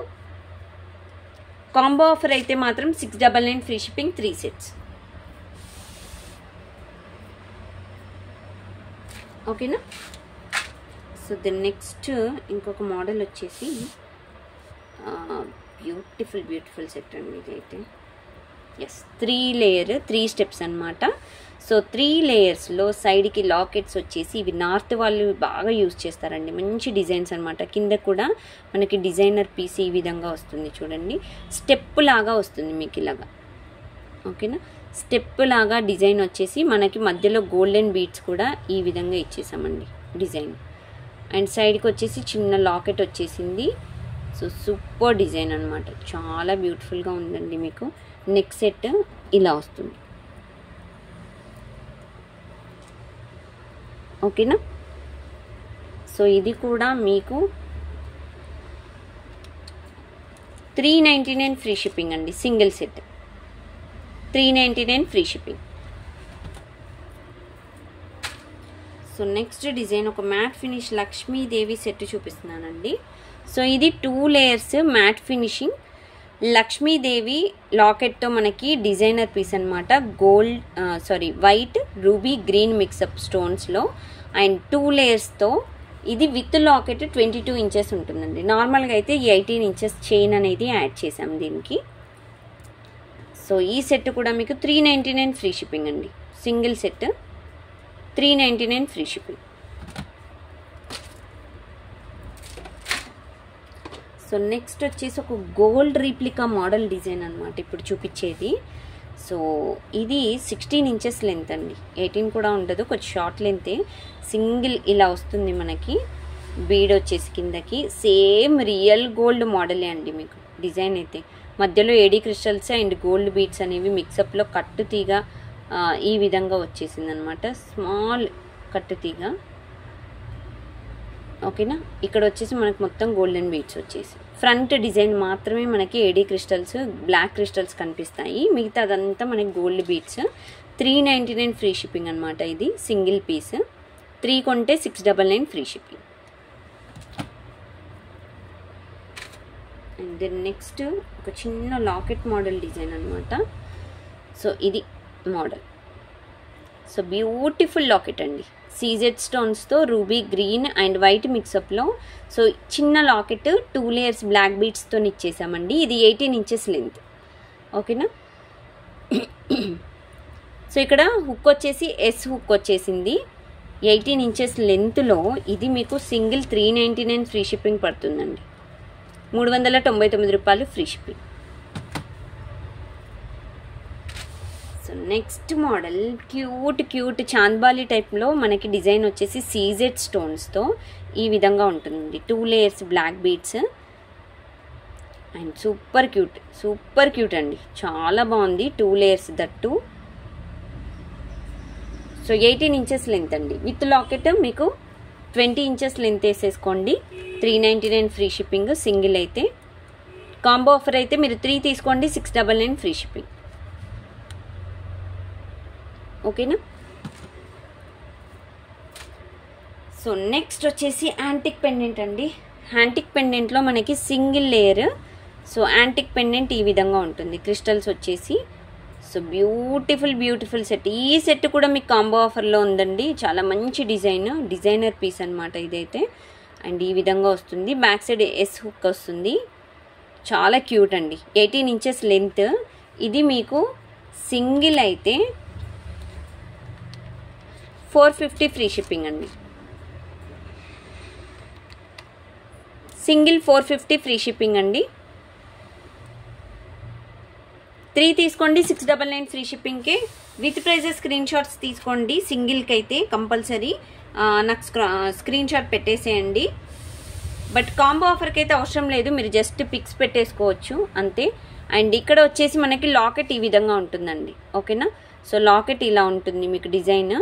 కాంబో ఆఫర్ అయితే మాత్రం 699 ఫ్రీ షిప్పింగ్ 3 సెట్స్. ఓకేనా. సో దెన్ నెక్స్ట్ ఇంకొక మోడల్ వచ్చేసి బ్యూటిఫుల్ సెట్ అండి ఇదైతే. ఎస్, 3 లేయర్ 3 స్టెప్స్ అనమాట. సో 3 లేయర్స్లో సైడ్కి లాకెట్స్ వచ్చేసి ఇవి నార్త్ వాళ్ళు బాగా యూజ్ చేస్తారండి, మంచి డిజైన్స్ అనమాట. కింద కూడా మనకి డిజైనర్ పీస్ ఈ విధంగా వస్తుంది చూడండి, స్టెప్ లాగా వస్తుంది మీకు ఇలాగా. ఓకేనా, స్టెప్ లాగా డిజైన్ వచ్చేసి మనకి మధ్యలో గోల్డెన్ బీడ్స్ కూడా ఈ విధంగా ఇచ్చేసామండి డిజైన్. అండ్ సైడ్కి వచ్చేసి చిన్న లాకెట్ వచ్చేసింది. సో సూపర్ డిజైన్ అనమాట, చాలా బ్యూటిఫుల్గా ఉందండి. మీకు నెక్ సెట్ ఇలా వస్తుంది. ఓకేనా. సో ఇది కూడా మీకు 399 ఫ్రీ షిప్పింగ్ అండి, single set 399 free shipping. So next design ఒక మ్యాట్ ఫినిష్ లక్ష్మీదేవి సెట్ చూపిస్తున్నానండి. సో ఇది 2 లేయర్స్ మ్యాట్ ఫినిషింగ్ లక్ష్మీదేవి లాకెట్తో మనకి డిజైనర్ పీస్ అనమాట. వైట్ రూబీ గ్రీన్ మిక్సప్ స్టోన్స్లో అండ్ 2 లేయర్స్తో. ఇది విత్ లాకెట్ 22 ఇంచెస్ ఉంటుందండి. నార్మల్గా అయితే 18 ఇంచెస్ చైన్ అనేది యాడ్ చేసాం దీనికి. సో ఈ సెట్ కూడా మీకు 399 ఫ్రీ షిప్పింగ్ అండి, single set 399 free shipping. So next వచ్చేసి ఒక గోల్డ్ రీప్లికా మోడల్ డిజైన్ అనమాట ఇప్పుడు చూపించేది. సో ఇది 16 ఇంచెస్ లెంత్ అండి, 18 కూడా ఉండదు, కొంచెం షార్ట్ లెంతే. సింగిల్ ఇలా వస్తుంది మనకి, బీడ్ వచ్చేసి కిందకి సేమ్ రియల్ గోల్డ్ మోడలే అండి మీకు డిజైన్ అయితే. మధ్యలో ఏడీ క్రిస్టల్స్ అండ్ గోల్డ్ బీడ్స్ అనేవి మిక్సప్లో కట్టు తీగ ఈ విధంగా వచ్చేసింది అనమాట, స్మాల్ కట్టు తీగ. ఓకేనా, ఇక్కడ వచ్చేసి మనకు మొత్తం గోల్డెన్ బీడ్స్ వచ్చేసి ఫ్రంట్ డిజైన్ మాత్రమే మనకి ఏడీ క్రిస్టల్స్ బ్లాక్ క్రిస్టల్స్ కనిపిస్తాయి, మిగతా అదంతా మనకి గోల్డ్ బీడ్స్. 399 ఫ్రీ షిప్పింగ్ అనమాట. ఇది సింగిల్ పీస్, 3 కొంటే 699 free shipping. And then next ఒక చిన్న లాకెట్ మోడల్ డిజైన్ అనమాట. సో ఇది మోడల్. సో బ్యూటిఫుల్ లాకెట్ అండి, సీజెడ్ స్టోన్స్తో రూబీ గ్రీన్ అండ్ వైట్ మిక్సప్లో. సో చిన్న లాకెట్ 2 లేయర్స్ బ్లాక్ బీడ్స్తో ఇచ్చేసామండి. ఇది 18 ఇంచెస్ లెంత్. ఓకేనా. సో ఇక్కడ హుక్ వచ్చేసి ఎస్ హుక్ వచ్చేసింది 18 ఇంచెస్ లెంత్లో. ఇది మీకు సింగిల్ 399 ఫ్రీ షిప్పింగ్ పడుతుందండి, 399 రూపాయలు free shipping. So next model cute chandbali టైప్లో మనకి డిజైన్ వచ్చేసి సీజెడ్ స్టోన్స్తో ఈ విధంగా ఉంటుంది. 2 layers black beads and super cute అండి, చాలా బాగుంది. 2 layers that. So 18 inches length అండి, విత్ లాకెట్ మీకు 20 ఇంచెస్ లెంత్ వేసేసుకోండి. 399 ఫ్రీ షిప్పింగ్ సింగిల్ అయితే. కాంబో ఆఫర్ అయితే మీరు 3 తీసుకోండి, 699 ఫ్రీ షిప్పింగ్. ఓకేనా. సో నెక్స్ట్ వచ్చేసి యాంటిక్ పెండెంట్ అండి. యాంటిక్ పెండెంట్లో మనకి single layer. So antique pendant ఈ విధంగా ఉంటుంది, క్రిస్టల్స్ వచ్చేసి. So beautiful set. ఈ సెట్ కూడా మీకు కాంబో ఆఫర్లో ఉందండి. చాలా మంచి డిజైనర్ పీస్ అనమాట ఇదైతే. అండ్ ఈ విధంగా వస్తుంది, బ్యాక్ సైడ్ ఎస్ హుక్ వస్తుంది. చాలా క్యూట్ అండి. 18 ఇంచెస్ లెంత్. ఇది మీకు సింగిల్ అయితే 450 ఫ్రీ షిప్పింగ్ అండి. సింగిల్ 450 ఫ్రీ షిప్పింగ్ అండి. 3 తీసుకోండి 699 ఫ్రీ షిప్పింగ్కి. విత్ ప్రైజెస్ స్క్రీన్ షాట్స్ తీసుకోండి. సింగిల్కి అయితే కంపల్సరీ నాకు స్క్రీన్ షాట్ పెట్టేసేయండి. బట్ కాంబో ఆఫర్కి అయితే అవసరం లేదు, మీరు జస్ట్ పిక్స్ పెట్టేసుకోవచ్చు అంతే. అండ్ ఇక్కడ వచ్చేసి మనకి లాకెట్ ఈ విధంగా ఉంటుందండి. ఓకేనా. సో లాకెట్ ఇలా ఉంటుంది మీకు డిజైన్.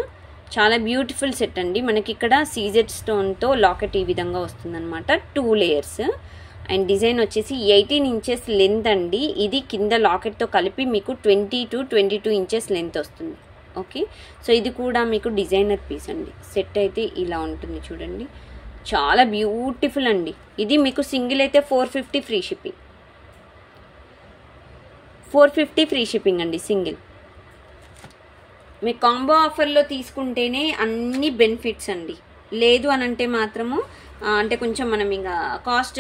చాలా బ్యూటిఫుల్ సెట్ అండి. మనకి ఇక్కడ సీజెడ్ స్టోన్తో లాకెట్ ఈ విధంగా వస్తుందన్నమాట. 2 లేయర్స్. అండ్ డిజైన్ వచ్చేసి 18 ఇంచెస్ లెంత్ అండి. ఇది కింద లాకెట్తో కలిపి మీకు 20 to 22 ఇంచెస్ లెంత్ వస్తుంది. ఓకే. సో ఇది కూడా మీకు డిజైనర్ పీస్ అండి. సెట్ అయితే ఇలా ఉంటుంది చూడండి, చాలా బ్యూటిఫుల్ అండి. ఇది మీకు సింగిల్ అయితే 450 ఫ్రీ షిప్పింగ్. 450 ఫ్రీ షిప్పింగ్ అండి సింగిల్. మీ కాంబో ఆఫర్లో తీసుకుంటేనే అన్ని బెనిఫిట్స్ అండి. లేదు అని అంటే మాత్రము అంటే కొంచెం మనం ఇంకా కాస్ట్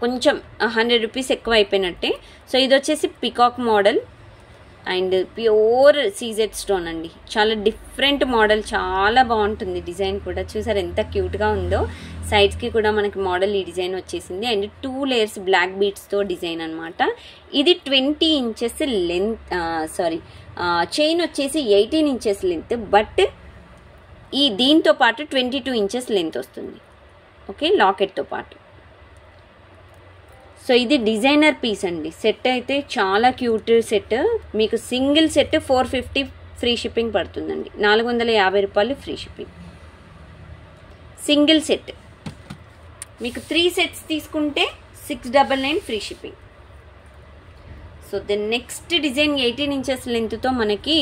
కొంచెం 100 రూపీస్ ఎక్కువ అయిపోయినట్టే. సో ఇది వచ్చేసి peacock model and pure CZ stone అండి. చాలా డిఫరెంట్ మోడల్, చాలా బాగుంటుంది. డిజైన్ కూడా చూసారు ఎంత క్యూట్గా ఉందో. సైడ్స్కి కూడా మనకి మోడల్ ఈ డిజైన్ వచ్చేసింది. అండ్ 2 లేయర్స్ బ్లాక్ బీట్స్తో డిజైన్ అనమాట. ఇది 20 ఇంచెస్ లెంత్, చైన్ వచ్చేసి 18 ఇంచెస్ లెంత్. బట్ ఈ దీంతో పాటు 22 ఇంచెస్ లెంత్ వస్తుంది. ఓకే, లాకెట్తో పాటు. సో ఇది డిజైనర్ పీస్ అండి. సెట్ అయితే చాలా క్యూట్ సెట్. మీకు సింగిల్ సెట్ 450 ఫ్రీ షిప్పింగ్ పడుతుందండి. 450 రూపాయలు ఫ్రీ షిప్పింగ్ సింగిల్ సెట్. మీకు 3 సెట్స్ తీసుకుంటే 699 free shipping. So the next design 18 inches లెంత్తో మనకి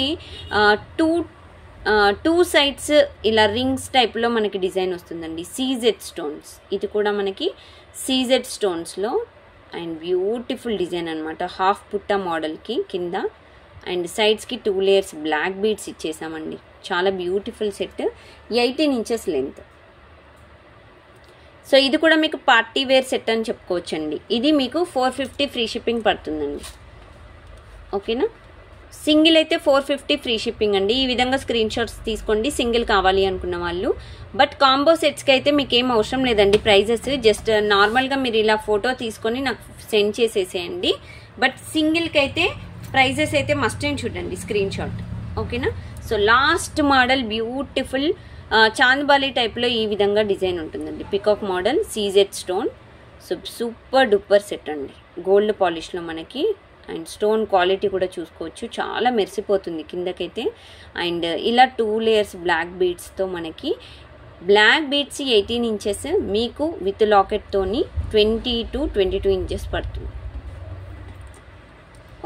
టూ సైడ్స్ ఇలా రింగ్స్ టైప్లో మనకి డిజైన్ వస్తుందండి. CZ stones. ఇది కూడా మనకి సీజెడ్ స్టోన్స్లో అండ్ బ్యూటిఫుల్ డిజైన్ అనమాట. హాఫ్ పుట్ట మోడల్కి కింద అండ్ సైడ్స్కి 2 లేయర్స్ బ్లాక్ బీడ్స్ ఇచ్చేసామండి. చాలా beautiful set. 18 inches length. So ఇది కూడా మీకు పార్టీ వేర్ సెట్ అని చెప్పుకోవచ్చండి. ఇది మీకు 450 ఫ్రీ షిప్పింగ్ పడుతుందండి. ఓకేనా. సింగిల్ అయితే 450 ఫ్రీ షిప్పింగ్ అండి. ఈ విధంగా స్క్రీన్ షాట్స్ తీసుకోండి సింగిల్ కావాలి అనుకున్న వాళ్ళు. బట్ కాంబో సెట్స్కి అయితే మీకు ఏం అవసరం లేదండి ప్రైజెస్. జస్ట్ నార్మల్గా మీరు ఇలా ఫోటో తీసుకొని నాకు సెండ్ చేసేసేయండి. బట్ సింగిల్కి అయితే ప్రైజెస్ అయితే మస్ట్ అండ్ చూడండి స్క్రీన్ షాట్. ఓకేనా. So last model beautiful chandbali టైప్లో ఈ విధంగా డిజైన్ ఉంటుందండి. Peacock model CZ stone. So super duper set అండి. గోల్డ్ పాలిష్లో మనకి అండ్ స్టోన్ క్వాలిటీ కూడా చూసుకోవచ్చు, చాలా మెరిసిపోతుంది కిందకైతే. అండ్ ఇలా 2 లేయర్స్ బ్లాక్ బీడ్స్తో మనకి బ్లాక్ బీడ్స్ 18 ఇంచెస్ మీకు విత్ లాకెట్తోని 20 to 22 ఇంచెస్ పడుతుంది.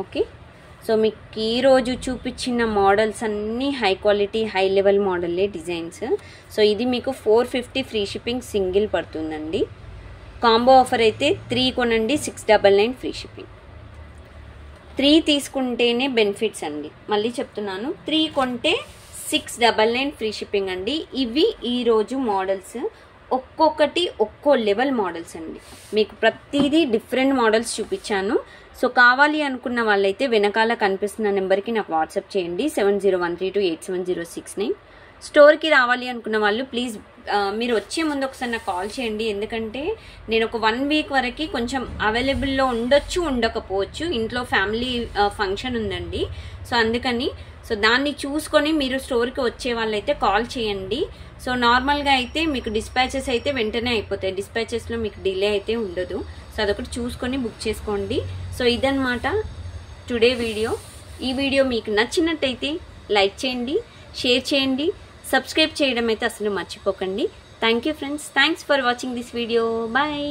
ఓకే. సో మీకు ఈరోజు చూపించిన మోడల్స్ అన్నీ హై క్వాలిటీ హై లెవెల్ మోడల్లే డిజైన్స్. సో ఇది మీకు 450 ఫ్రీ షిప్పింగ్ సింగిల్ పడుతుందండి. కాంబో ఆఫర్ అయితే 3 కొనండి 699 ఫ్రీ షిప్పింగ్. 3 తీసుకుంటేనే బెనిఫిట్స్ అండి. మళ్ళీ చెప్తున్నాను, 3 కొంటే 699 ఫ్రీ షిప్పింగ్ అండి. ఇవి ఈరోజు మోడల్స్. ఒక్కొక్కటి ఒక్కో లెవెల్ మోడల్స్ అండి. మీకు ప్రతిదీ డిఫరెంట్ మోడల్స్ చూపించాను. సో కావాలి అనుకున్న వాళ్ళైతే వెనకాల కనిపిస్తున్న నెంబర్కి నాకు వాట్సాప్ చేయండి 7013287069. స్టోర్కి రావాలి అనుకున్న వాళ్ళు ప్లీజ్ మీరు వచ్చే ముందు ఒకసారి నాకు కాల్ చేయండి. ఎందుకంటే నేను ఒక 1 వీక్ వరకు కొంచెం అవైలబుల్లో ఉండొచ్చు ఉండకపోవచ్చు. ఇంట్లో ఫ్యామిలీ ఫంక్షన్ ఉందండి. సో అందుకని దాన్ని చూసుకొని మీరు స్టోర్కి వచ్చే వాళ్ళైతే కాల్ చేయండి. సో నార్మల్గా అయితే మీకు డిస్పాచెస్ అయితే వెంటనే అయిపోతాయి. డిస్పాచెస్లో మీకు డిలే అయితే ఉండదు. సో అదొకటి చూసుకొని బుక్ చేసుకోండి. సో ఇదన్నమాట టుడే వీడియో. ఈ వీడియో మీకు నచ్చినట్టయితే లైక్ చేయండి, షేర్ చేయండి, సబ్స్క్రైబ్ చేయడం అయితే అసలు మర్చిపోకండి. Thank you friends. Thanks for watching this video. Bye.